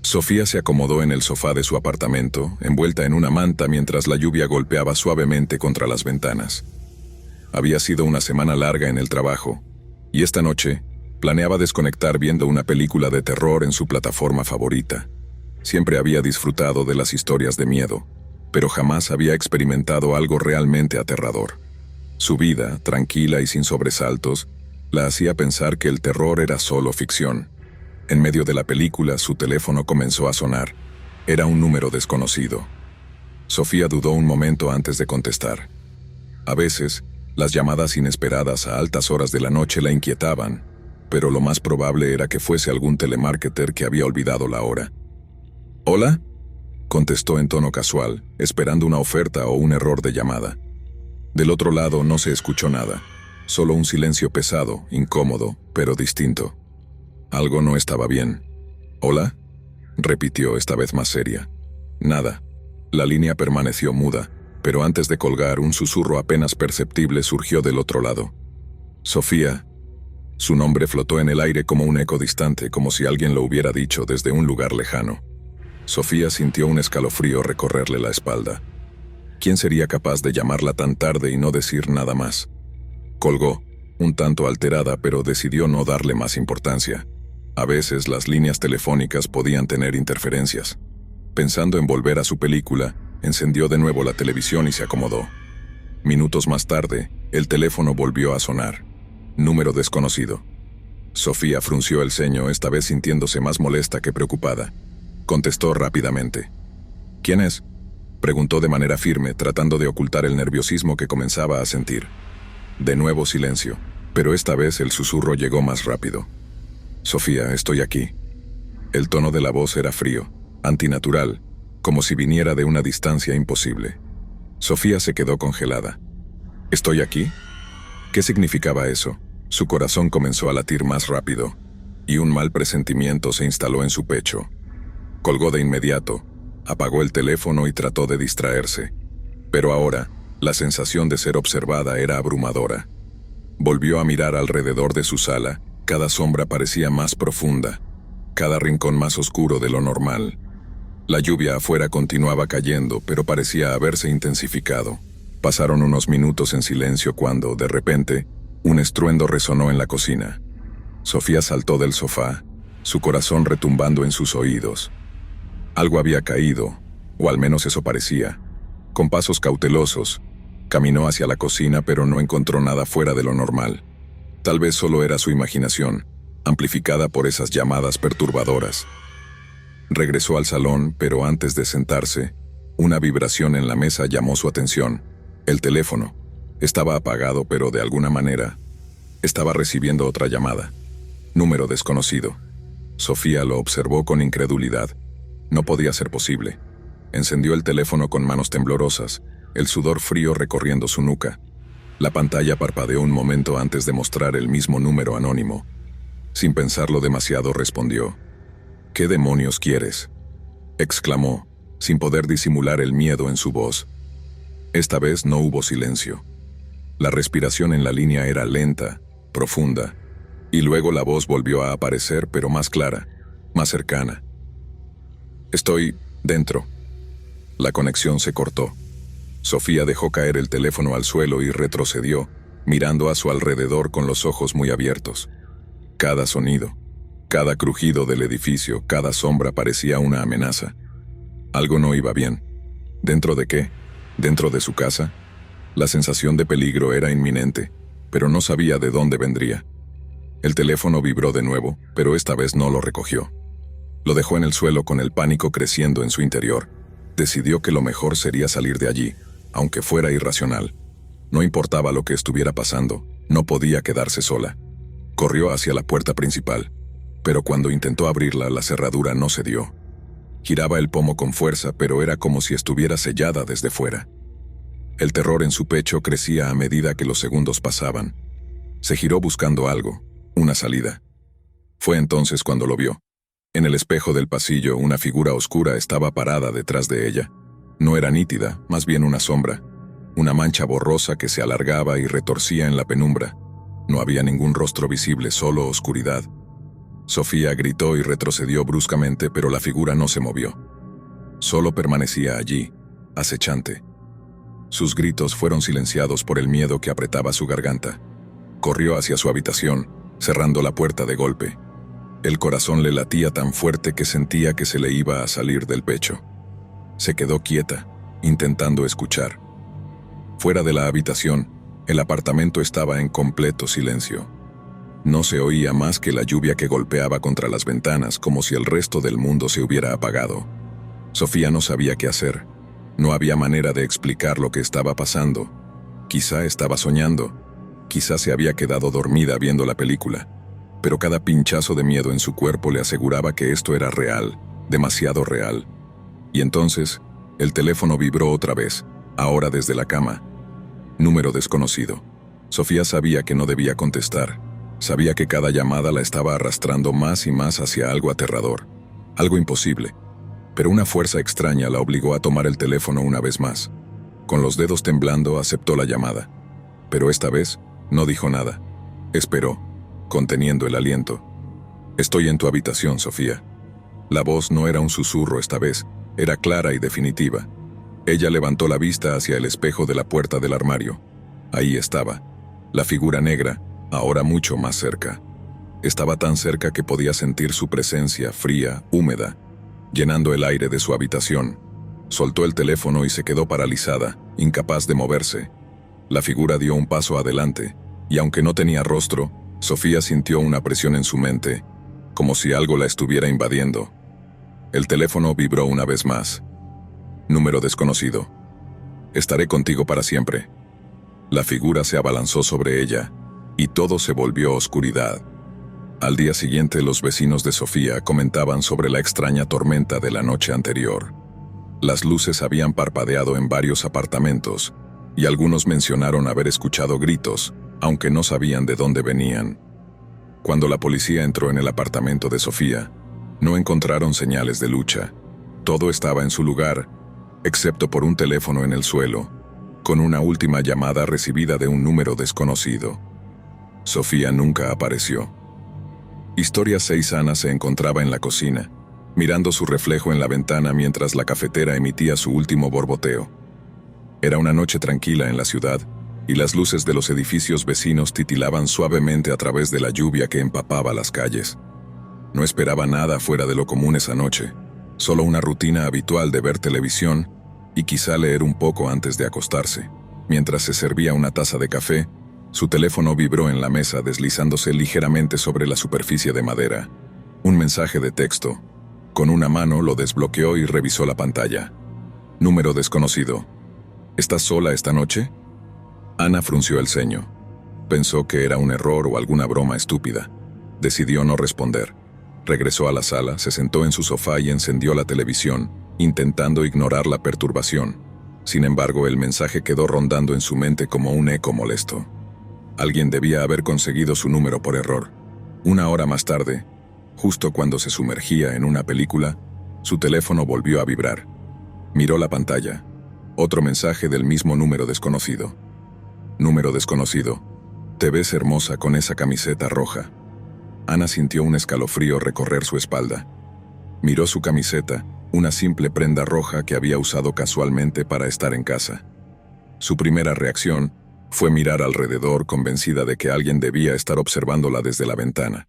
Sofía se acomodó en el sofá de su apartamento, envuelta en una manta mientras la lluvia golpeaba suavemente contra las ventanas. Había sido una semana larga en el trabajo, y esta noche planeaba desconectar viendo una película de terror en su plataforma favorita. Siempre había disfrutado de las historias de miedo, pero jamás había experimentado algo realmente aterrador. Su vida, tranquila y sin sobresaltos, la hacía pensar que el terror era solo ficción. En medio de la película, su teléfono comenzó a sonar. Era un número desconocido. Sofía dudó un momento antes de contestar. A veces, las llamadas inesperadas a altas horas de la noche la inquietaban, pero lo más probable era que fuese algún telemarketer que había olvidado la hora. ¿Hola?, contestó en tono casual, esperando una oferta o un error de llamada. Del otro lado no se escuchó nada, solo un silencio pesado, incómodo, pero distinto. Algo no estaba bien. ¿Hola?, repitió esta vez más seria. Nada. La línea permaneció muda, pero antes de colgar, un susurro apenas perceptible surgió del otro lado. Sofía. Su nombre flotó en el aire como un eco distante, como si alguien lo hubiera dicho desde un lugar lejano. Sofía sintió un escalofrío recorrerle la espalda. ¿Quién sería capaz de llamarla tan tarde y no decir nada más? Colgó, un tanto alterada, pero decidió no darle más importancia. A veces las líneas telefónicas podían tener interferencias. Pensando en volver a su película, encendió de nuevo la televisión y se acomodó. Minutos más tarde, el teléfono volvió a sonar. Número desconocido. Sofía frunció el ceño, esta vez sintiéndose más molesta que preocupada. Contestó rápidamente. ¿Quién es?, preguntó de manera firme, tratando de ocultar el nerviosismo que comenzaba a sentir. De nuevo silencio, pero esta vez el susurro llegó más rápido. Sofía, estoy aquí. El tono de la voz era frío, antinatural, como si viniera de una distancia imposible. Sofía se quedó congelada. ¿Estoy aquí? ¿Qué significaba eso? Su corazón comenzó a latir más rápido, y un mal presentimiento se instaló en su pecho. Colgó de inmediato, apagó el teléfono y trató de distraerse. Pero ahora, la sensación de ser observada era abrumadora. Volvió a mirar alrededor de su sala. Cada sombra parecía más profunda, cada rincón más oscuro de lo normal. La lluvia afuera continuaba cayendo, pero parecía haberse intensificado. Pasaron unos minutos en silencio cuando, de repente, un estruendo resonó en la cocina. Sofía saltó del sofá, su corazón retumbando en sus oídos. Algo había caído, o al menos eso parecía. Con pasos cautelosos, caminó hacia la cocina, pero no encontró nada fuera de lo normal. Tal vez solo era su imaginación, amplificada por esas llamadas perturbadoras. Regresó al salón, pero antes de sentarse, una vibración en la mesa llamó su atención. El teléfono. Estaba apagado, pero de alguna manera, estaba recibiendo otra llamada. Número desconocido. Sofía lo observó con incredulidad. No podía ser posible. Encendió el teléfono con manos temblorosas, el sudor frío recorriendo su nuca. La pantalla parpadeó un momento antes de mostrar el mismo número anónimo. Sin pensarlo demasiado, respondió. «¿Qué demonios quieres?», exclamó, sin poder disimular el miedo en su voz. Esta vez no hubo silencio. La respiración en la línea era lenta, profunda, y luego la voz volvió a aparecer, pero más clara, más cercana. «Estoy dentro». La conexión se cortó. Sofía dejó caer el teléfono al suelo y retrocedió, mirando a su alrededor con los ojos muy abiertos. Cada sonido, cada crujido del edificio, cada sombra parecía una amenaza. Algo no iba bien. ¿Dentro de qué? ¿Dentro de su casa? La sensación de peligro era inminente, pero no sabía de dónde vendría. El teléfono vibró de nuevo, pero esta vez no lo recogió. Lo dejó en el suelo con el pánico creciendo en su interior. Decidió que lo mejor sería salir de allí, aunque fuera irracional. No importaba lo que estuviera pasando, no podía quedarse sola. Corrió hacia la puerta principal, pero cuando intentó abrirla, la cerradura no cedió. Giraba el pomo con fuerza, pero era como si estuviera sellada desde fuera. El terror en su pecho crecía a medida que los segundos pasaban. Se giró buscando algo, una salida. Fue entonces cuando lo vio. En el espejo del pasillo, una figura oscura estaba parada detrás de ella. No era nítida, más bien una sombra, una mancha borrosa que se alargaba y retorcía en la penumbra. No había ningún rostro visible, solo oscuridad. Sofía gritó y retrocedió bruscamente, pero la figura no se movió. Solo permanecía allí, acechante. Sus gritos fueron silenciados por el miedo que apretaba su garganta. Corrió hacia su habitación, cerrando la puerta de golpe. El corazón le latía tan fuerte que sentía que se le iba a salir del pecho. Se quedó quieta, intentando escuchar. Fuera de la habitación, el apartamento estaba en completo silencio. No se oía más que la lluvia que golpeaba contra las ventanas, como si el resto del mundo se hubiera apagado. Sofía no sabía qué hacer. No había manera de explicar lo que estaba pasando. Quizá estaba soñando. Quizá se había quedado dormida viendo la película. Pero cada pinchazo de miedo en su cuerpo le aseguraba que esto era real, demasiado real. Y entonces, el teléfono vibró otra vez, ahora desde la cama. Número desconocido. Sofía sabía que no debía contestar. Sabía que cada llamada la estaba arrastrando más y más hacia algo aterrador, algo imposible. Pero una fuerza extraña la obligó a tomar el teléfono una vez más. Con los dedos temblando, aceptó la llamada. Pero esta vez, no dijo nada. Esperó, conteniendo el aliento. «Estoy en tu habitación, Sofía». La voz no era un susurro esta vez, era clara y definitiva. Ella levantó la vista hacia el espejo de la puerta del armario. Ahí estaba, la figura negra, ahora mucho más cerca. Estaba tan cerca que podía sentir su presencia fría, húmeda, llenando el aire de su habitación. Soltó el teléfono y se quedó paralizada, incapaz de moverse. La figura dio un paso adelante, y aunque no tenía rostro, Sofía sintió una presión en su mente, como si algo la estuviera invadiendo. El teléfono vibró una vez más. Número desconocido. «Estaré contigo para siempre». La figura se abalanzó sobre ella, y todo se volvió oscuridad. Al día siguiente, los vecinos de Sofía comentaban sobre la extraña tormenta de la noche anterior. Las luces habían parpadeado en varios apartamentos, y algunos mencionaron haber escuchado gritos, aunque no sabían de dónde venían. Cuando la policía entró en el apartamento de Sofía, no encontraron señales de lucha. Todo estaba en su lugar, excepto por un teléfono en el suelo, con una última llamada recibida de un número desconocido. Sofía nunca apareció. Historia 6 Ana se encontraba en la cocina. mirando su reflejo en la ventana mientras la cafetera emitía su último borboteo. Era una noche tranquila en la ciudad, y las luces de los edificios vecinos titilaban suavemente a través de la lluvia que empapaba las calles. No esperaba nada fuera de lo común esa noche, solo una rutina habitual de ver televisión y quizá leer un poco antes de acostarse. Mientras se servía una taza de café, su teléfono vibró en la mesa deslizándose ligeramente sobre la superficie de madera. Un mensaje de texto. Con una mano lo desbloqueó y revisó la pantalla. Número desconocido. ¿Estás sola esta noche? Ana frunció el ceño. Pensó que era un error o alguna broma estúpida. Decidió no responder. Regresó a la sala, se sentó en su sofá y encendió la televisión, intentando ignorar la perturbación. Sin embargo, el mensaje quedó rondando en su mente como un eco molesto. Alguien debía haber conseguido su número por error. Una hora más tarde, justo cuando se sumergía en una película, su teléfono volvió a vibrar. Miró la pantalla. Otro mensaje del mismo número desconocido. Número desconocido. Te ves hermosa con esa camiseta roja. Ana sintió un escalofrío recorrer su espalda. Miró su camiseta, una simple prenda roja que había usado casualmente para estar en casa. Su primera reacción fue mirar alrededor, convencida de que alguien debía estar observándola desde la ventana.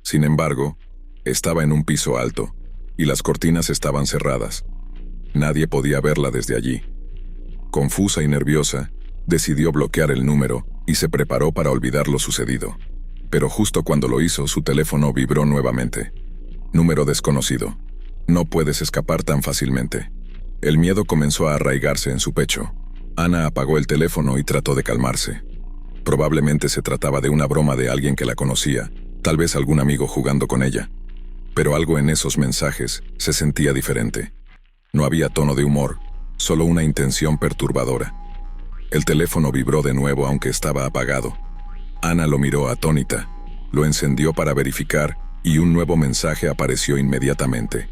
Sin embargo, estaba en un piso alto, y las cortinas estaban cerradas. Nadie podía verla desde allí. Confusa y nerviosa, decidió bloquear el número y se preparó para olvidar lo sucedido. Pero justo cuando lo hizo, su teléfono vibró nuevamente. Número desconocido. No puedes escapar tan fácilmente. El miedo comenzó a arraigarse en su pecho. Ana apagó el teléfono y trató de calmarse. Probablemente se trataba de una broma de alguien que la conocía, tal vez algún amigo jugando con ella. Pero algo en esos mensajes se sentía diferente. No había tono de humor, solo una intención perturbadora. El teléfono vibró de nuevo aunque estaba apagado. Ana lo miró atónita, lo encendió para verificar y un nuevo mensaje apareció inmediatamente.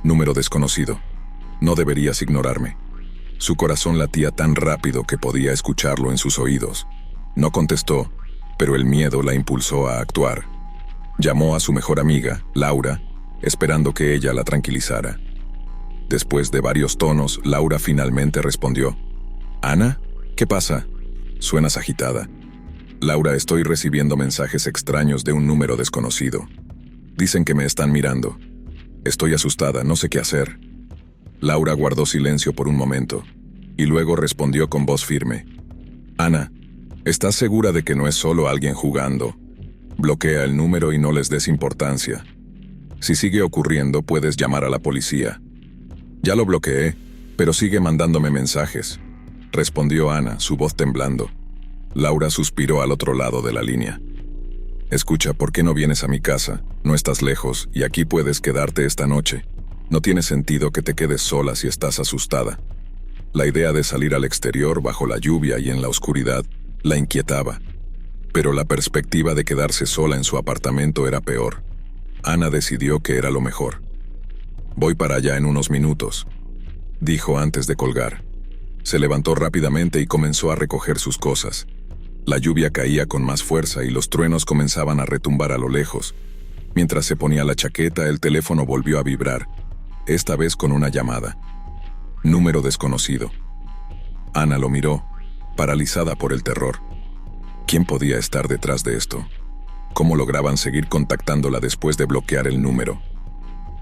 Número desconocido. No deberías ignorarme. Su corazón latía tan rápido que podía escucharlo en sus oídos. No contestó, pero el miedo la impulsó a actuar. Llamó a su mejor amiga, Laura, esperando que ella la tranquilizara. Después de varios tonos, Laura finalmente respondió. «¿Ana? ¿Qué pasa?» «Suenas agitada». «Laura, estoy recibiendo mensajes extraños de un número desconocido. Dicen que me están mirando. Estoy asustada, no sé qué hacer». Laura guardó silencio por un momento, y luego respondió con voz firme. «Ana, ¿estás segura de que no es solo alguien jugando? Bloquea el número y no les des importancia. Si sigue ocurriendo, puedes llamar a la policía». «Ya lo bloqueé, pero sigue mandándome mensajes», respondió Ana, su voz temblando. Laura suspiró al otro lado de la línea. «Escucha, ¿por qué no vienes a mi casa? No estás lejos, y aquí puedes quedarte esta noche. No tiene sentido que te quedes sola si estás asustada». La idea de salir al exterior bajo la lluvia y en la oscuridad la inquietaba. Pero la perspectiva de quedarse sola en su apartamento era peor. Ana decidió que era lo mejor. «Voy para allá en unos minutos», dijo antes de colgar. Se levantó rápidamente y comenzó a recoger sus cosas. La lluvia caía con más fuerza y los truenos comenzaban a retumbar a lo lejos. Mientras se ponía la chaqueta, el teléfono volvió a vibrar, esta vez con una llamada. Número desconocido. Ana lo miró, paralizada por el terror. ¿Quién podía estar detrás de esto? ¿Cómo lograban seguir contactándola después de bloquear el número?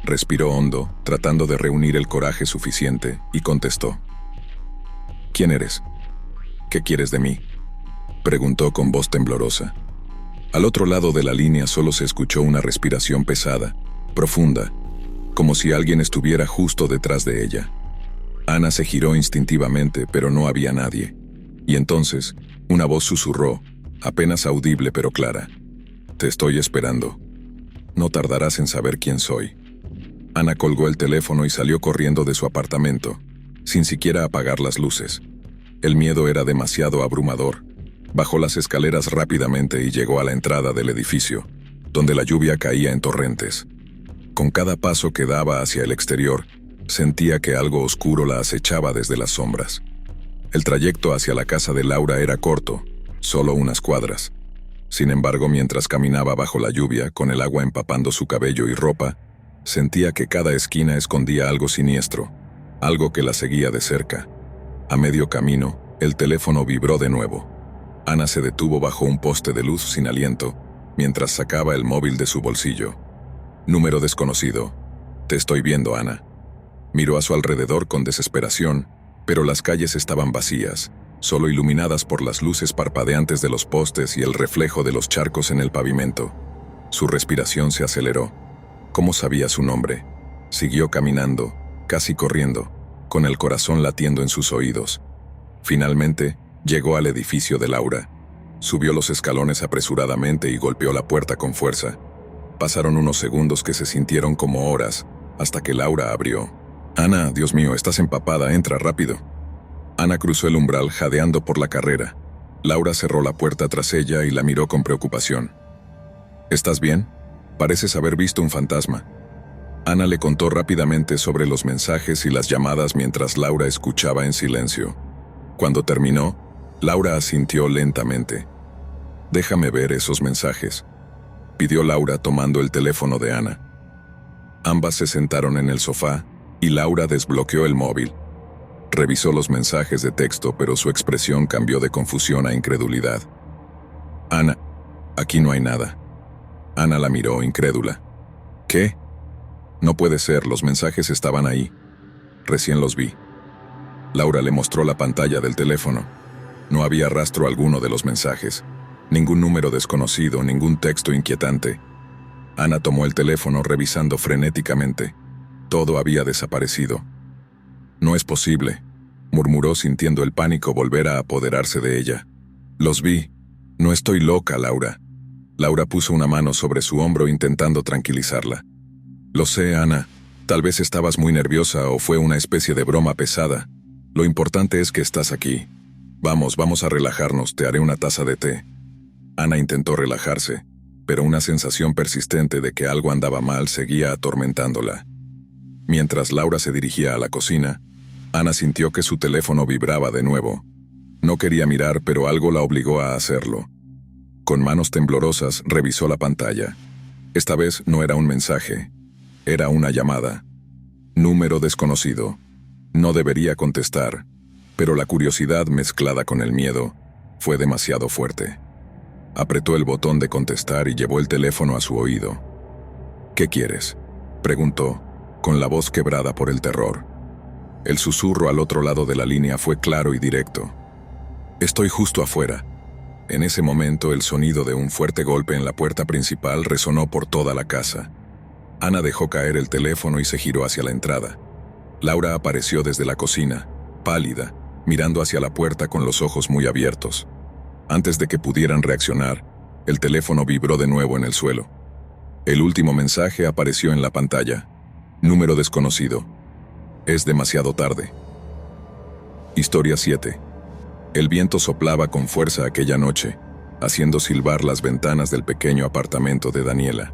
Respiró hondo, tratando de reunir el coraje suficiente, y contestó. «¿Quién eres? ¿Qué quieres de mí?», preguntó con voz temblorosa. Al otro lado de la línea solo se escuchó una respiración pesada, profunda, como si alguien estuviera justo detrás de ella. Ana se giró instintivamente, pero no había nadie. Y entonces, una voz susurró, apenas audible pero clara. «Te estoy esperando. No tardarás en saber quién soy». Ana colgó el teléfono y salió corriendo de su apartamento, sin siquiera apagar las luces. El miedo era demasiado abrumador. Bajó las escaleras rápidamente y llegó a la entrada del edificio, donde la lluvia caía en torrentes. Con cada paso que daba hacia el exterior, sentía que algo oscuro la acechaba desde las sombras. El trayecto hacia la casa de Laura era corto, solo unas cuadras. Sin embargo, mientras caminaba bajo la lluvia, con el agua empapando su cabello y ropa, Sentía que cada esquina escondía algo siniestro, algo que la seguía de cerca. A medio camino, el teléfono vibró de nuevo. Ana se detuvo bajo un poste de luz sin aliento, mientras sacaba el móvil de su bolsillo. Número desconocido. Te estoy viendo, Ana. Miró a su alrededor con desesperación, pero las calles estaban vacías, solo iluminadas por las luces parpadeantes de los postes y el reflejo de los charcos en el pavimento. Su respiración se aceleró. ¿Cómo sabía su nombre? Siguió caminando, casi corriendo, con el corazón latiendo en sus oídos. Finalmente, llegó al edificio de Laura. Subió los escalones apresuradamente y golpeó la puerta con fuerza. Pasaron unos segundos que se sintieron como horas, hasta que Laura abrió. «Ana, Dios mío, estás empapada, entra rápido». Ana cruzó el umbral jadeando por la carrera. Laura cerró la puerta tras ella y la miró con preocupación. «¿Estás bien? Pareces haber visto un fantasma». Ana le contó rápidamente sobre los mensajes y las llamadas mientras Laura escuchaba en silencio. Cuando terminó, Laura asintió lentamente. «Déjame ver esos mensajes», pidió Laura tomando el teléfono de Ana. Ambas se sentaron en el sofá y Laura desbloqueó el móvil. Revisó los mensajes de texto, pero su expresión cambió de confusión a incredulidad. «Ana, aquí no hay nada». Ana la miró incrédula. «¿Qué? No puede ser, los mensajes estaban ahí. Recién los vi». Laura le mostró la pantalla del teléfono. No había rastro alguno de los mensajes. Ningún número desconocido, ningún texto inquietante. Ana tomó el teléfono revisando frenéticamente. Todo había desaparecido. «No es posible», murmuró sintiendo el pánico volver a apoderarse de ella. «Los vi. No estoy loca, Laura». Laura puso una mano sobre su hombro intentando tranquilizarla. «Lo sé, Ana. Tal vez estabas muy nerviosa o fue una especie de broma pesada. Lo importante es que estás aquí. Vamos a relajarnos, te haré una taza de té». Ana intentó relajarse, pero una sensación persistente de que algo andaba mal seguía atormentándola. Mientras Laura se dirigía a la cocina, Ana sintió que su teléfono vibraba de nuevo. No quería mirar, pero algo la obligó a hacerlo. Con manos temblorosas revisó la pantalla. Esta vez no era un mensaje, era una llamada. Número desconocido. No debería contestar, pero la curiosidad mezclada con el miedo fue demasiado fuerte. Apretó el botón de contestar y llevó el teléfono a su oído. «¿Qué quieres?», preguntó, con la voz quebrada por el terror. El susurro al otro lado de la línea fue claro y directo. «Estoy justo afuera». En ese momento, el sonido de un fuerte golpe en la puerta principal resonó por toda la casa. Ana dejó caer el teléfono y se giró hacia la entrada. Laura apareció desde la cocina, pálida, mirando hacia la puerta con los ojos muy abiertos. Antes de que pudieran reaccionar, el teléfono vibró de nuevo en el suelo. El último mensaje apareció en la pantalla. Número desconocido. Es demasiado tarde. Historia 7. El viento soplaba con fuerza aquella noche, haciendo silbar las ventanas del pequeño apartamento de Daniela.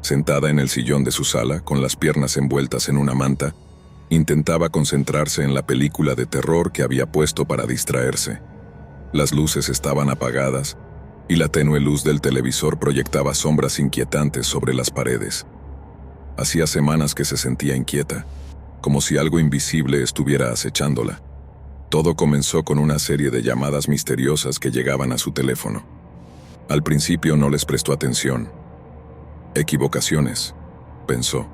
Sentada en el sillón de su sala, con las piernas envueltas en una manta, intentaba concentrarse en la película de terror que había puesto para distraerse. Las luces estaban apagadas, y la tenue luz del televisor proyectaba sombras inquietantes sobre las paredes. Hacía semanas que se sentía inquieta, como si algo invisible estuviera acechándola. Todo comenzó con una serie de llamadas misteriosas que llegaban a su teléfono. Al principio no les prestó atención. «Equivocaciones», pensó.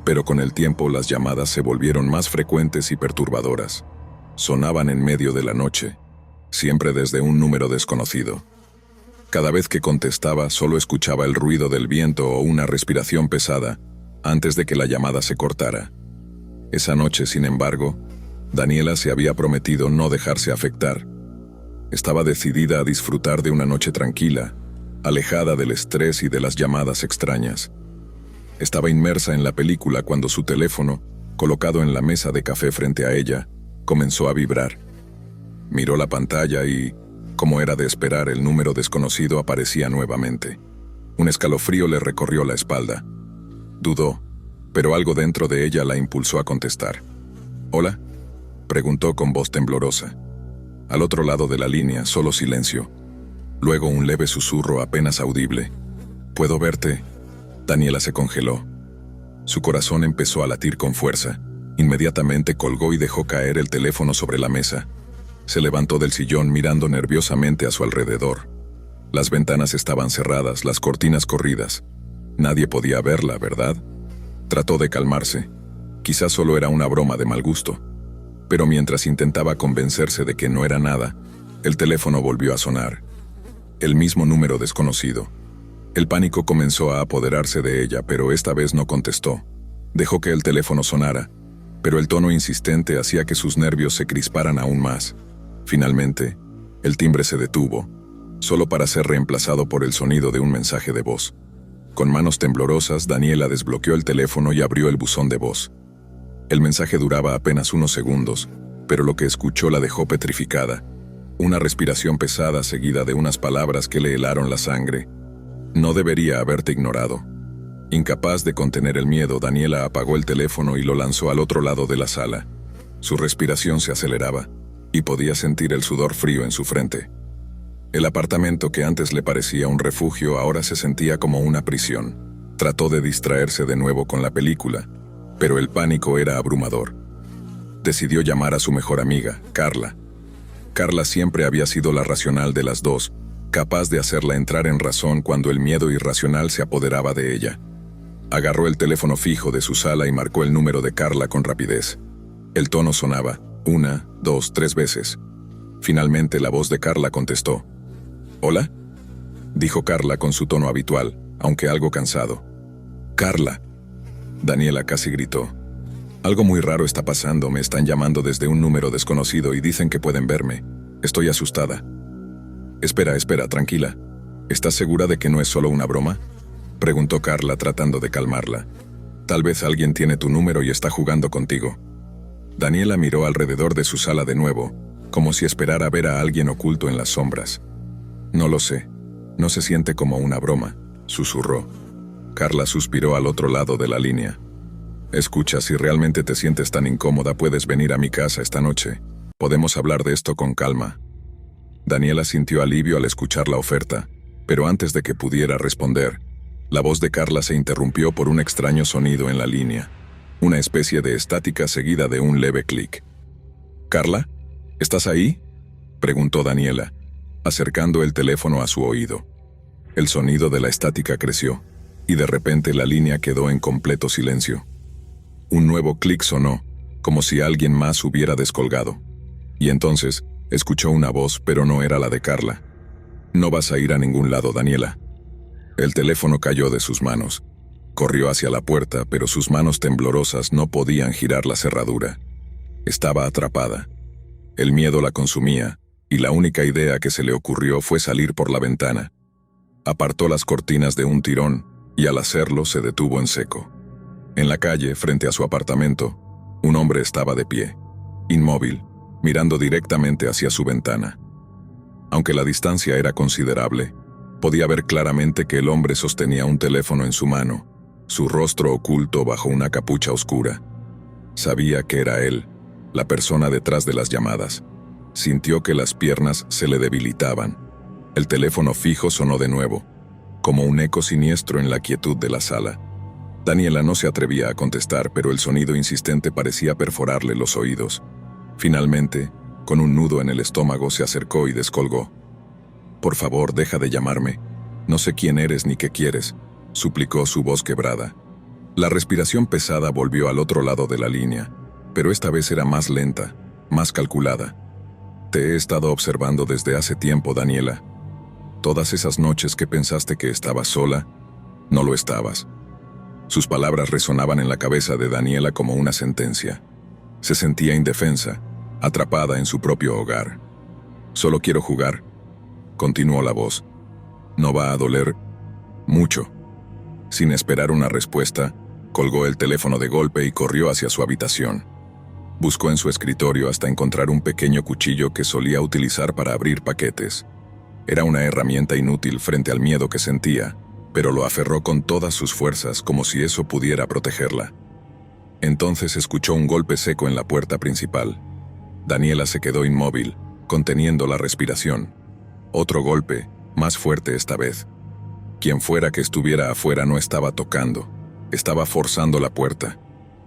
Pero con el tiempo las llamadas se volvieron más frecuentes y perturbadoras. Sonaban en medio de la noche, siempre desde un número desconocido. Cada vez que contestaba, solo escuchaba el ruido del viento o una respiración pesada antes de que la llamada se cortara. Esa noche, sin embargo, Daniela se había prometido no dejarse afectar. Estaba decidida a disfrutar de una noche tranquila, alejada del estrés y de las llamadas extrañas. Estaba inmersa en la película cuando su teléfono, colocado en la mesa de café frente a ella, comenzó a vibrar. Miró la pantalla y, como era de esperar, el número desconocido aparecía nuevamente. Un escalofrío le recorrió la espalda. Dudó, pero algo dentro de ella la impulsó a contestar. «¿Hola?», preguntó con voz temblorosa. Al otro lado de la línea, solo silencio. Luego un leve susurro apenas audible. «¿Puedo verte?». Daniela se congeló. Su corazón empezó a latir con fuerza. Inmediatamente colgó y dejó caer el teléfono sobre la mesa. Se levantó del sillón mirando nerviosamente a su alrededor. Las ventanas estaban cerradas, las cortinas corridas. Nadie podía verla, ¿verdad? Trató de calmarse. Quizás solo era una broma de mal gusto. Pero mientras intentaba convencerse de que no era nada, el teléfono volvió a sonar. El mismo número desconocido. El pánico comenzó a apoderarse de ella, pero esta vez no contestó. Dejó que el teléfono sonara, pero el tono insistente hacía que sus nervios se crisparan aún más. Finalmente, el timbre se detuvo, solo para ser reemplazado por el sonido de un mensaje de voz. Con manos temblorosas, Daniela desbloqueó el teléfono y abrió el buzón de voz. El mensaje duraba apenas unos segundos, pero lo que escuchó la dejó petrificada. Una respiración pesada seguida de unas palabras que le helaron la sangre. No debería haberte ignorado. Incapaz de contener el miedo, Daniela apagó el teléfono y lo lanzó al otro lado de la sala. Su respiración se aceleraba, y podía sentir el sudor frío en su frente. El apartamento que antes le parecía un refugio ahora se sentía como una prisión. Trató de distraerse de nuevo con la película, pero el pánico era abrumador. Decidió llamar a su mejor amiga, Carla. Carla siempre había sido la racional de las dos, capaz de hacerla entrar en razón cuando el miedo irracional se apoderaba de ella. Agarró el teléfono fijo de su sala y marcó el número de Carla con rapidez. El tono sonaba, 1, 2, 3 veces. Finalmente la voz de Carla contestó. «¿Hola?», dijo Carla con su tono habitual, aunque algo cansado. «Carla». Daniela casi gritó. «Algo muy raro está pasando, me están llamando desde un número desconocido y dicen que pueden verme. Estoy asustada». Espera, tranquila. ¿Estás segura de que no es solo una broma?», preguntó Carla tratando de calmarla. «Tal vez alguien tiene tu número y está jugando contigo». Daniela miró alrededor de su sala de nuevo, como si esperara ver a alguien oculto en las sombras. «No lo sé. No se siente como una broma», susurró. Carla suspiró al otro lado de la línea. «Escucha, si realmente te sientes tan incómoda, puedes venir a mi casa esta noche. Podemos hablar de esto con calma». Daniela sintió alivio al escuchar la oferta, pero antes de que pudiera responder, la voz de Carla se interrumpió por un extraño sonido en la línea, una especie de estática seguida de un leve clic. «¿Carla? ¿Estás ahí?», preguntó Daniela, acercando el teléfono a su oído. El sonido de la estática creció, y de repente la línea quedó en completo silencio. Un nuevo clic sonó, como si alguien más hubiera descolgado. Y entonces, escuchó una voz, pero no era la de Carla. «No vas a ir a ningún lado, Daniela». El teléfono cayó de sus manos. Corrió hacia la puerta, pero sus manos temblorosas no podían girar la cerradura. Estaba atrapada. El miedo la consumía, y la única idea que se le ocurrió fue salir por la ventana. Apartó las cortinas de un tirón, y al hacerlo se detuvo en seco. En la calle, frente a su apartamento, un hombre estaba de pie, inmóvil, mirando directamente hacia su ventana. Aunque la distancia era considerable, podía ver claramente que el hombre sostenía un teléfono en su mano, su rostro oculto bajo una capucha oscura. Sabía que era él, la persona detrás de las llamadas. Sintió que las piernas se le debilitaban. El teléfono fijo sonó de nuevo, como un eco siniestro en la quietud de la sala. Daniela no se atrevía a contestar, pero el sonido insistente parecía perforarle los oídos. Finalmente, con un nudo en el estómago, se acercó y descolgó. «Por favor, deja de llamarme. No sé quién eres ni qué quieres», suplicó su voz quebrada. La respiración pesada volvió al otro lado de la línea, pero esta vez era más lenta, más calculada. «Te he estado observando desde hace tiempo, Daniela. Todas esas noches que pensaste que estabas sola, no lo estabas». Sus palabras resonaban en la cabeza de Daniela como una sentencia. Se sentía indefensa, atrapada en su propio hogar. «Solo quiero jugar», continuó la voz. «No va a doler mucho». Sin esperar una respuesta, colgó el teléfono de golpe y corrió hacia su habitación. Buscó en su escritorio hasta encontrar un pequeño cuchillo que solía utilizar para abrir paquetes. Era una herramienta inútil frente al miedo que sentía, pero lo aferró con todas sus fuerzas como si eso pudiera protegerla. Entonces escuchó un golpe seco en la puerta principal. Daniela se quedó inmóvil, conteniendo la respiración. Otro golpe, más fuerte esta vez. Quien fuera que estuviera afuera no estaba tocando. Estaba forzando la puerta.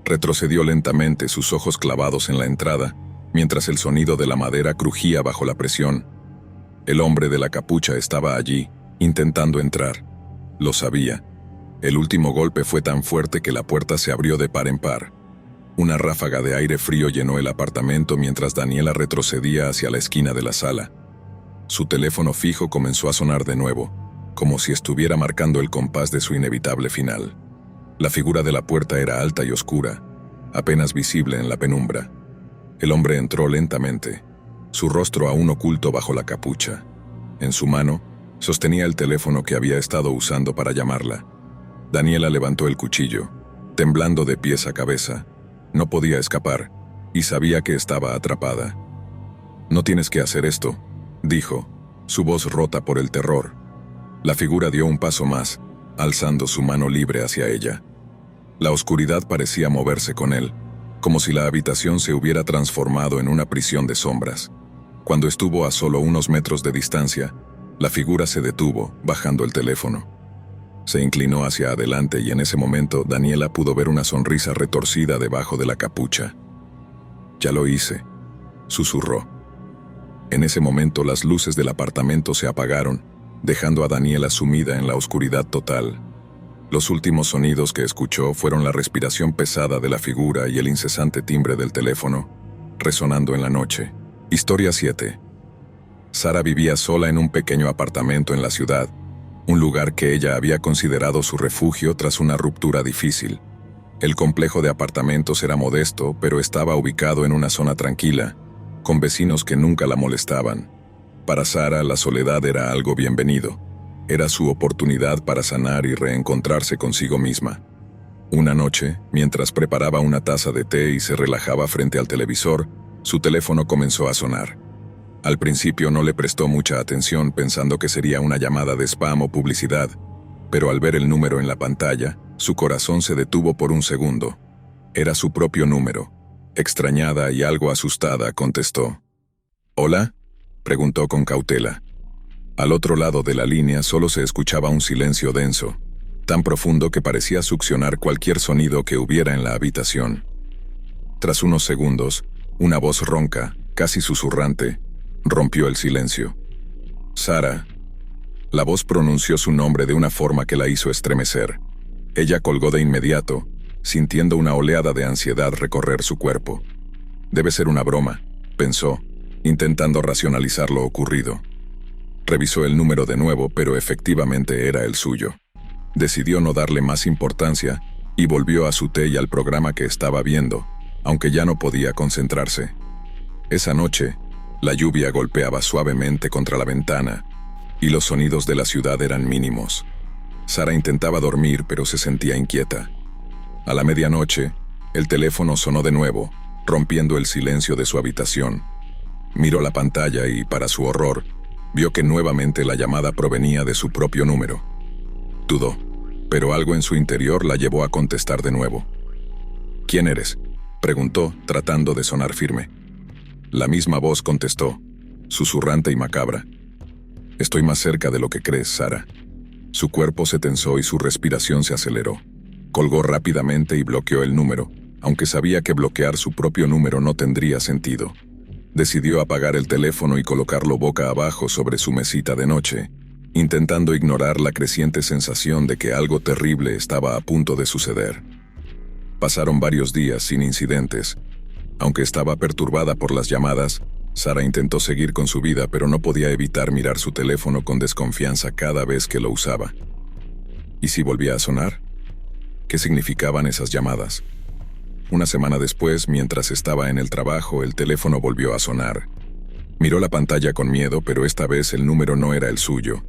Retrocedió lentamente, sus ojos clavados en la entrada, mientras el sonido de la madera crujía bajo la presión. El hombre de la capucha estaba allí, intentando entrar. Lo sabía. El último golpe fue tan fuerte que la puerta se abrió de par en par. Una ráfaga de aire frío llenó el apartamento mientras Daniela retrocedía hacia la esquina de la sala. Su teléfono fijo comenzó a sonar de nuevo, como si estuviera marcando el compás de su inevitable final. La figura de la puerta era alta y oscura, apenas visible en la penumbra. El hombre entró lentamente, su rostro aún oculto bajo la capucha. En su mano, sostenía el teléfono que había estado usando para llamarla. Daniela levantó el cuchillo, temblando de pies a cabeza. No podía escapar, y sabía que estaba atrapada. «No tienes que hacer esto», dijo, su voz rota por el terror. La figura dio un paso más, alzando su mano libre hacia ella. La oscuridad parecía moverse con él, como si la habitación se hubiera transformado en una prisión de sombras. Cuando estuvo a solo unos metros de distancia, la figura se detuvo, bajando el teléfono. Se inclinó hacia adelante y en ese momento Daniela pudo ver una sonrisa retorcida debajo de la capucha. «Ya lo hice», susurró. En ese momento las luces del apartamento se apagaron, dejando a Daniela sumida en la oscuridad total. Los últimos sonidos que escuchó fueron la respiración pesada de la figura y el incesante timbre del teléfono, resonando en la noche. Historia 7. Sara vivía sola en un pequeño apartamento en la ciudad, un lugar que ella había considerado su refugio tras una ruptura difícil. El complejo de apartamentos era modesto, pero estaba ubicado en una zona tranquila, con vecinos que nunca la molestaban. Para Sara, la soledad era algo bienvenido. Era su oportunidad para sanar y reencontrarse consigo misma. Una noche, mientras preparaba una taza de té y se relajaba frente al televisor, su teléfono comenzó a sonar. Al principio no le prestó mucha atención pensando que sería una llamada de spam o publicidad, pero al ver el número en la pantalla, su corazón se detuvo por un segundo. Era su propio número. Extrañada y algo asustada, contestó. «¿Hola?», preguntó con cautela. Al otro lado de la línea solo se escuchaba un silencio denso, tan profundo que parecía succionar cualquier sonido que hubiera en la habitación. Tras unos segundos, una voz ronca, casi susurrante, rompió el silencio. «Sara». La voz pronunció su nombre de una forma que la hizo estremecer. Ella colgó de inmediato, sintiendo una oleada de ansiedad recorrer su cuerpo. «Debe ser una broma», pensó, intentando racionalizar lo ocurrido. Revisó el número de nuevo, pero efectivamente era el suyo. Decidió no darle más importancia y volvió a su té y al programa que estaba viendo, aunque ya no podía concentrarse. Esa noche, la lluvia golpeaba suavemente contra la ventana y los sonidos de la ciudad eran mínimos. Sara intentaba dormir, pero se sentía inquieta. A la medianoche, el teléfono sonó de nuevo, rompiendo el silencio de su habitación. Miró la pantalla y, para su horror, vio que nuevamente la llamada provenía de su propio número. Dudó, pero algo en su interior la llevó a contestar de nuevo. «¿Quién eres?», preguntó, tratando de sonar firme. La misma voz contestó, susurrante y macabra. «Estoy más cerca de lo que crees, Sara». Su cuerpo se tensó y su respiración se aceleró. Colgó rápidamente y bloqueó el número, aunque sabía que bloquear su propio número no tendría sentido. Decidió apagar el teléfono y colocarlo boca abajo sobre su mesita de noche, intentando ignorar la creciente sensación de que algo terrible estaba a punto de suceder. Pasaron varios días sin incidentes. Aunque estaba perturbada por las llamadas, Sara intentó seguir con su vida, pero no podía evitar mirar su teléfono con desconfianza cada vez que lo usaba. ¿Y si volvía a sonar? ¿Qué significaban esas llamadas? Una semana después, mientras estaba en el trabajo, el teléfono volvió a sonar. Miró la pantalla con miedo, pero esta vez el número no era el suyo.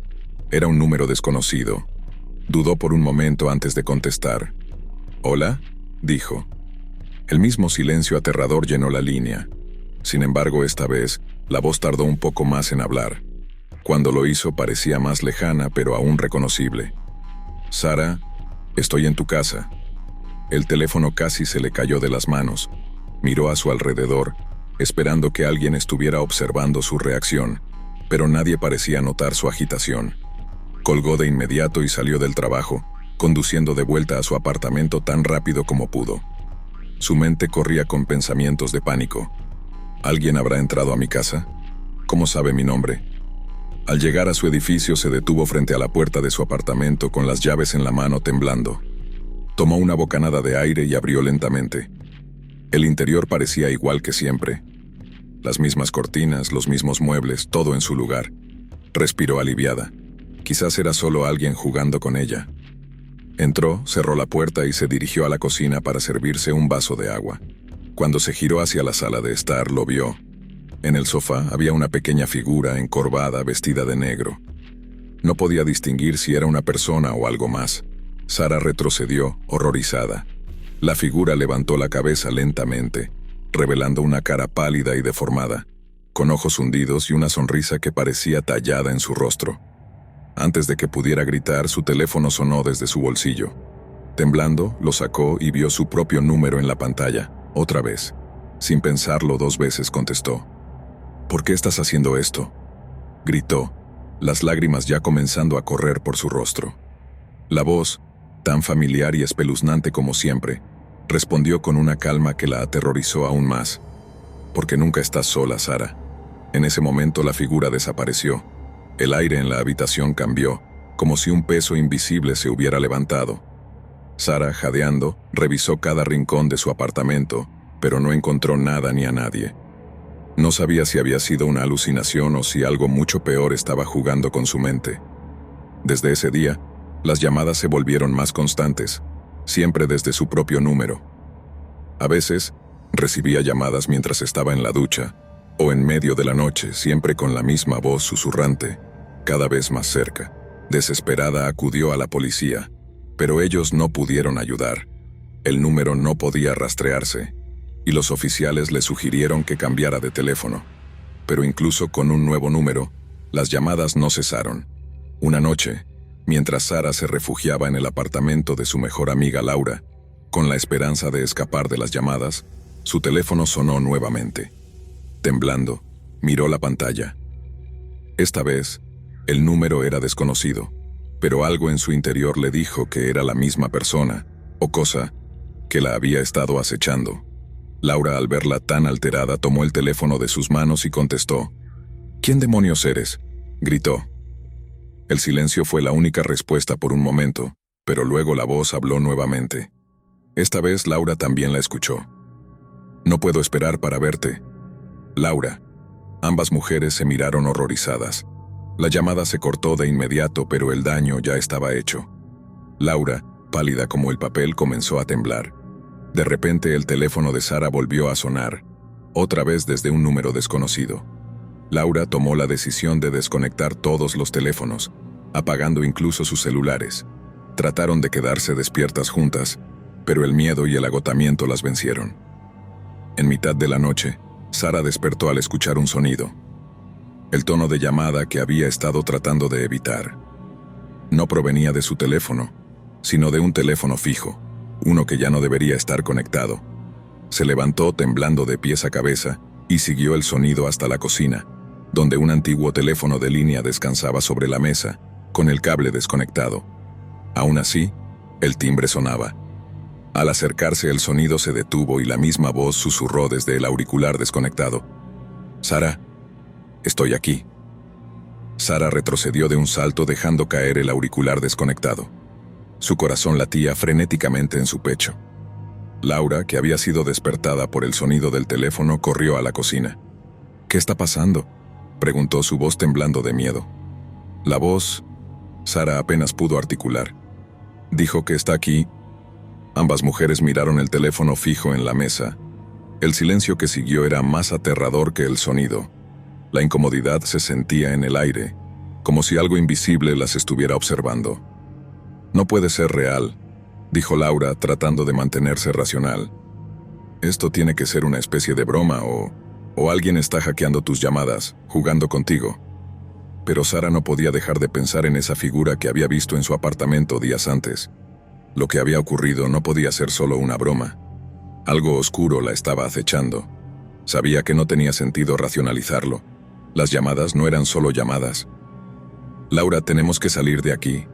Era un número desconocido. Dudó por un momento antes de contestar. «¿Hola?», dijo. El mismo silencio aterrador llenó la línea. Sin embargo, esta vez, la voz tardó un poco más en hablar. Cuando lo hizo parecía más lejana, pero aún reconocible. «Sara, estoy en tu casa». El teléfono casi se le cayó de las manos. Miró a su alrededor, esperando que alguien estuviera observando su reacción, pero nadie parecía notar su agitación. Colgó de inmediato y salió del trabajo, conduciendo de vuelta a su apartamento tan rápido como pudo. Su mente corría con pensamientos de pánico. ¿Alguien habrá entrado a mi casa? ¿Cómo sabe mi nombre? Al llegar a su edificio se detuvo frente a la puerta de su apartamento con las llaves en la mano temblando. Tomó una bocanada de aire y abrió lentamente. El interior parecía igual que siempre. Las mismas cortinas, los mismos muebles, todo en su lugar. Respiró aliviada. Quizás era solo alguien jugando con ella. Entró, cerró la puerta y se dirigió a la cocina para servirse un vaso de agua. Cuando se giró hacia la sala de estar, lo vio. En el sofá había una pequeña figura encorvada vestida de negro. No podía distinguir si era una persona o algo más. Sara retrocedió, horrorizada. La figura levantó la cabeza lentamente, revelando una cara pálida y deformada, con ojos hundidos y una sonrisa que parecía tallada en su rostro. Antes de que pudiera gritar, su teléfono sonó desde su bolsillo. Temblando, lo sacó y vio su propio número en la pantalla, otra vez. Sin pensarlo 2 veces contestó. «¿Por qué estás haciendo esto?», gritó, las lágrimas ya comenzando a correr por su rostro. La voz, tan familiar y espeluznante como siempre, respondió con una calma que la aterrorizó aún más. «Porque nunca estás sola, Sara». En ese momento la figura desapareció. El aire en la habitación cambió, como si un peso invisible se hubiera levantado. Sara, jadeando, revisó cada rincón de su apartamento, pero no encontró nada ni a nadie. No sabía si había sido una alucinación o si algo mucho peor estaba jugando con su mente. Desde ese día, las llamadas se volvieron más constantes, siempre desde su propio número. A veces, recibía llamadas mientras estaba en la ducha, o en medio de la noche, siempre con la misma voz susurrante, cada vez más cerca. Desesperada acudió a la policía, pero ellos no pudieron ayudar. El número no podía rastrearse, y los oficiales le sugirieron que cambiara de teléfono. Pero incluso con un nuevo número, las llamadas no cesaron. Una noche, mientras Sara se refugiaba en el apartamento de su mejor amiga Laura, con la esperanza de escapar de las llamadas, su teléfono sonó nuevamente. Temblando, miró la pantalla. Esta vez, el número era desconocido, pero algo en su interior le dijo que era la misma persona, o cosa, que la había estado acechando. Laura, al verla tan alterada, tomó el teléfono de sus manos y contestó. «¿Quién demonios eres?», gritó. El silencio fue la única respuesta por un momento, pero luego la voz habló nuevamente. Esta vez Laura también la escuchó. «No puedo esperar para verte». «Laura». Ambas mujeres se miraron horrorizadas. La llamada se cortó de inmediato, pero el daño ya estaba hecho. Laura, pálida como el papel, comenzó a temblar. De repente el teléfono de Sara volvió a sonar, otra vez desde un número desconocido. Laura tomó la decisión de desconectar todos los teléfonos, apagando incluso sus celulares. Trataron de quedarse despiertas juntas, pero el miedo y el agotamiento las vencieron. En mitad de la noche, Sara despertó al escuchar un sonido. El tono de llamada que había estado tratando de evitar. No provenía de su teléfono, sino de un teléfono fijo, uno que ya no debería estar conectado. Se levantó temblando de pies a cabeza y siguió el sonido hasta la cocina, donde un antiguo teléfono de línea descansaba sobre la mesa, con el cable desconectado. Aún así, el timbre sonaba. Al acercarse el sonido se detuvo y la misma voz susurró desde el auricular desconectado. «Sara, estoy aquí». Sara retrocedió de un salto dejando caer el auricular desconectado. Su corazón latía frenéticamente en su pecho. Laura, que había sido despertada por el sonido del teléfono, corrió a la cocina. «¿Qué está pasando?», preguntó, su voz temblando de miedo. La voz, Sara apenas pudo articular. Dijo que está aquí. Ambas mujeres miraron el teléfono fijo en la mesa. El silencio que siguió era más aterrador que el sonido. La incomodidad se sentía en el aire, como si algo invisible las estuviera observando. «No puede ser real», dijo Laura, tratando de mantenerse racional. «Esto tiene que ser una especie de broma o alguien está hackeando tus llamadas, jugando contigo». Pero Sara no podía dejar de pensar en esa figura que había visto en su apartamento días antes. Lo que había ocurrido no podía ser solo una broma. Algo oscuro la estaba acechando. Sabía que no tenía sentido racionalizarlo. Las llamadas no eran solo llamadas. «Laura, tenemos que salir de aquí»,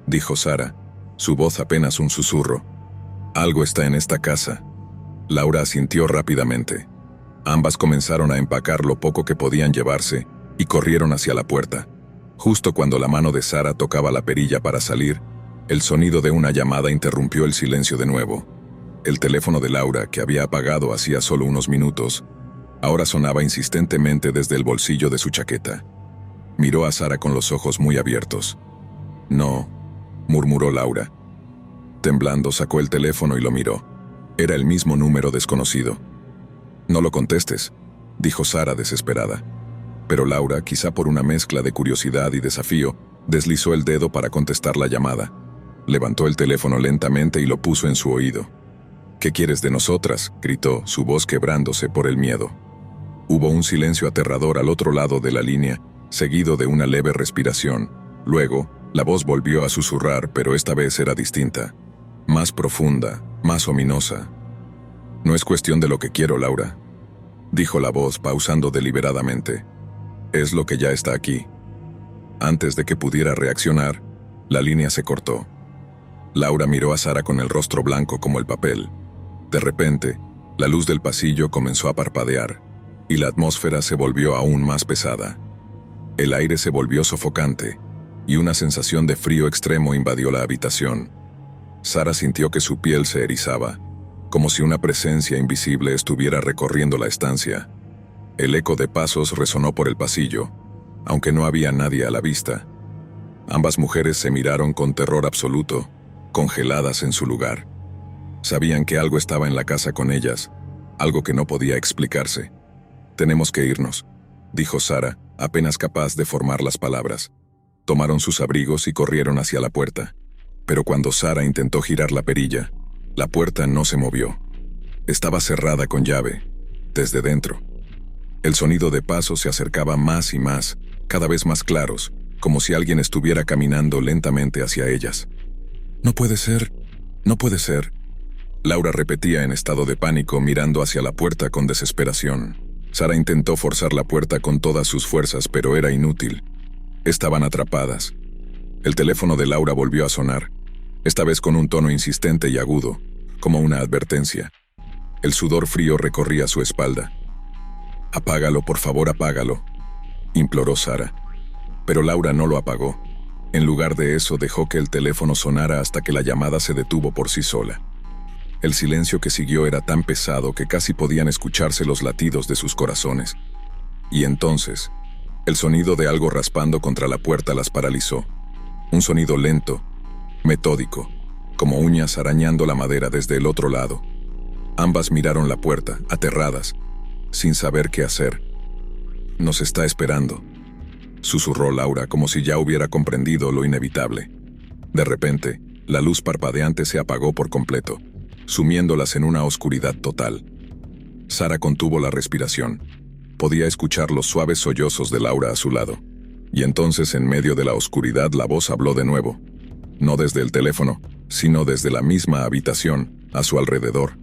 dijo Sara, su voz apenas un susurro. «Algo está en esta casa». Laura asintió rápidamente. Ambas comenzaron a empacar lo poco que podían llevarse y corrieron hacia la puerta. Justo cuando la mano de Sara tocaba la perilla para salir, el sonido de una llamada interrumpió el silencio de nuevo. El teléfono de Laura, que había apagado hacía solo unos minutos, ahora sonaba insistentemente desde el bolsillo de su chaqueta. Miró a Sara con los ojos muy abiertos. «No», murmuró Laura. Temblando, sacó el teléfono y lo miró. Era el mismo número desconocido. «No lo contestes», dijo Sara desesperada. Pero Laura, quizá por una mezcla de curiosidad y desafío, deslizó el dedo para contestar la llamada. Levantó el teléfono lentamente y lo puso en su oído. «¿Qué quieres de nosotras?», gritó, su voz quebrándose por el miedo. Hubo un silencio aterrador al otro lado de la línea, seguido de una leve respiración. Luego, la voz volvió a susurrar, pero esta vez era distinta. Más profunda, más ominosa. «No es cuestión de lo que quiero, Laura», dijo la voz, pausando deliberadamente. «Es lo que ya está aquí». Antes de que pudiera reaccionar, la línea se cortó. Laura miró a Sara con el rostro blanco como el papel. De repente, la luz del pasillo comenzó a parpadear, y la atmósfera se volvió aún más pesada. El aire se volvió sofocante, y una sensación de frío extremo invadió la habitación. Sara sintió que su piel se erizaba, como si una presencia invisible estuviera recorriendo la estancia. El eco de pasos resonó por el pasillo, aunque no había nadie a la vista. Ambas mujeres se miraron con terror absoluto, congeladas en su lugar. Sabían que algo estaba en la casa con ellas, algo que no podía explicarse. «Tenemos que irnos», dijo Sara, apenas capaz de formar las palabras. Tomaron sus abrigos y corrieron hacia la puerta. Pero cuando Sara intentó girar la perilla, la puerta no se movió. Estaba cerrada con llave, desde dentro. El sonido de pasos se acercaba más y más, cada vez más claros, como si alguien estuviera caminando lentamente hacia ellas. «No puede ser, no puede ser», Laura repetía en estado de pánico, mirando hacia la puerta con desesperación. Sara intentó forzar la puerta con todas sus fuerzas, pero era inútil. Estaban atrapadas. El teléfono de Laura volvió a sonar, esta vez con un tono insistente y agudo, como una advertencia. El sudor frío recorría su espalda. «Apágalo, por favor, apágalo», imploró Sara. Pero Laura no lo apagó. En lugar de eso, dejó que el teléfono sonara hasta que la llamada se detuvo por sí sola. El silencio que siguió era tan pesado que casi podían escucharse los latidos de sus corazones. Y entonces, el sonido de algo raspando contra la puerta las paralizó. Un sonido lento, metódico, como uñas arañando la madera desde el otro lado. Ambas miraron la puerta, aterradas, sin saber qué hacer. «Nos está esperando», susurró Laura, como si ya hubiera comprendido lo inevitable. De repente, la luz parpadeante se apagó por completo, sumiéndolas en una oscuridad total. Sara contuvo la respiración. Podía escuchar los suaves sollozos de Laura a su lado. Y entonces, en medio de la oscuridad, la voz habló de nuevo. No desde el teléfono, sino desde la misma habitación, a su alrededor.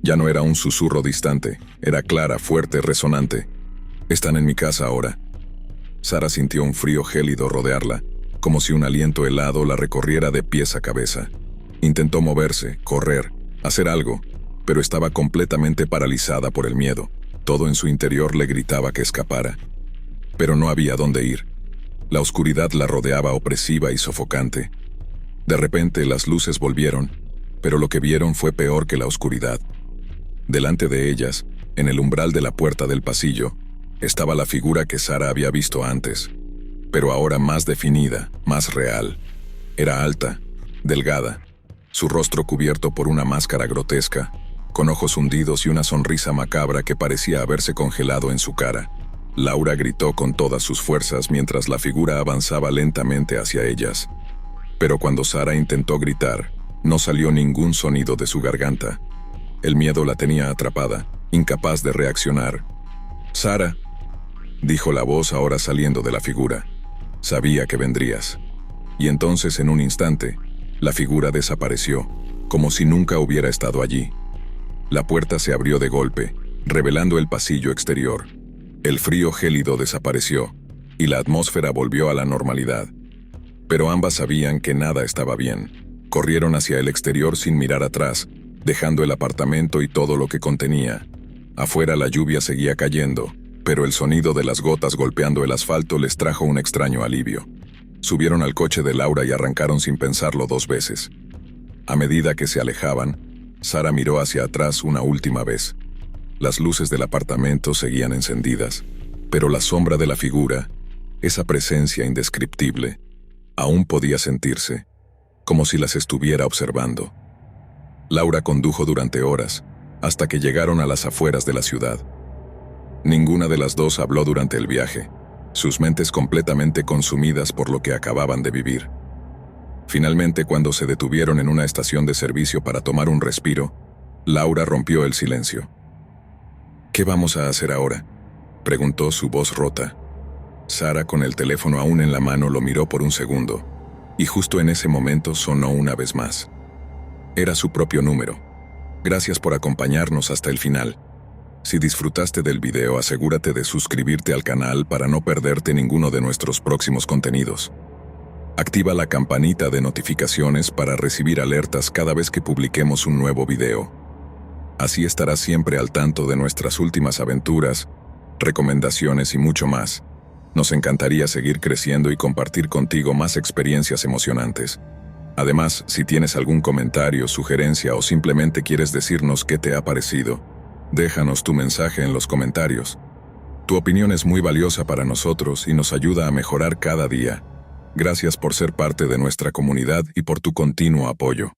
Ya no era un susurro distante, era clara, fuerte, resonante. «Están en mi casa ahora». Sara sintió un frío gélido rodearla, como si un aliento helado la recorriera de pies a cabeza. Intentó moverse, correr, hacer algo, pero estaba completamente paralizada por el miedo. Todo en su interior le gritaba que escapara. Pero no había dónde ir. La oscuridad la rodeaba opresiva y sofocante. De repente las luces volvieron, pero lo que vieron fue peor que la oscuridad. Delante de ellas, en el umbral de la puerta del pasillo, estaba la figura que Sara había visto antes, pero ahora más definida, más real. Era alta, delgada, su rostro cubierto por una máscara grotesca, con ojos hundidos y una sonrisa macabra que parecía haberse congelado en su cara. Laura gritó con todas sus fuerzas mientras la figura avanzaba lentamente hacia ellas. Pero cuando Sara intentó gritar, no salió ningún sonido de su garganta. El miedo la tenía atrapada, incapaz de reaccionar. «Sara», dijo la voz ahora saliendo de la figura. «Sabía que vendrías». Y entonces, en un instante, la figura desapareció, como si nunca hubiera estado allí. La puerta se abrió de golpe, revelando el pasillo exterior. El frío gélido desapareció, y la atmósfera volvió a la normalidad. Pero ambas sabían que nada estaba bien. Corrieron hacia el exterior sin mirar atrás, dejando el apartamento y todo lo que contenía. Afuera la lluvia seguía cayendo, pero el sonido de las gotas golpeando el asfalto les trajo un extraño alivio. Subieron al coche de Laura y arrancaron sin pensarlo 2 veces. A medida que se alejaban, Sara miró hacia atrás una última vez. Las luces del apartamento seguían encendidas, pero la sombra de la figura, esa presencia indescriptible, aún podía sentirse, como si las estuviera observando. Laura condujo durante horas, hasta que llegaron a las afueras de la ciudad. Ninguna de las dos habló durante el viaje, sus mentes completamente consumidas por lo que acababan de vivir. Finalmente, cuando se detuvieron en una estación de servicio para tomar un respiro, Laura rompió el silencio. «¿Qué vamos a hacer ahora?», preguntó, su voz rota. Sara, con el teléfono aún en la mano, lo miró por un segundo, y justo en ese momento sonó una vez más. Era su propio número. «Gracias por acompañarnos hasta el final. Si disfrutaste del video, asegúrate de suscribirte al canal para no perderte ninguno de nuestros próximos contenidos. Activa la campanita de notificaciones para recibir alertas cada vez que publiquemos un nuevo video. Así estarás siempre al tanto de nuestras últimas aventuras, recomendaciones y mucho más. Nos encantaría seguir creciendo y compartir contigo más experiencias emocionantes. Además, si tienes algún comentario, sugerencia o simplemente quieres decirnos qué te ha parecido, déjanos tu mensaje en los comentarios. Tu opinión es muy valiosa para nosotros y nos ayuda a mejorar cada día. Gracias por ser parte de nuestra comunidad y por tu continuo apoyo.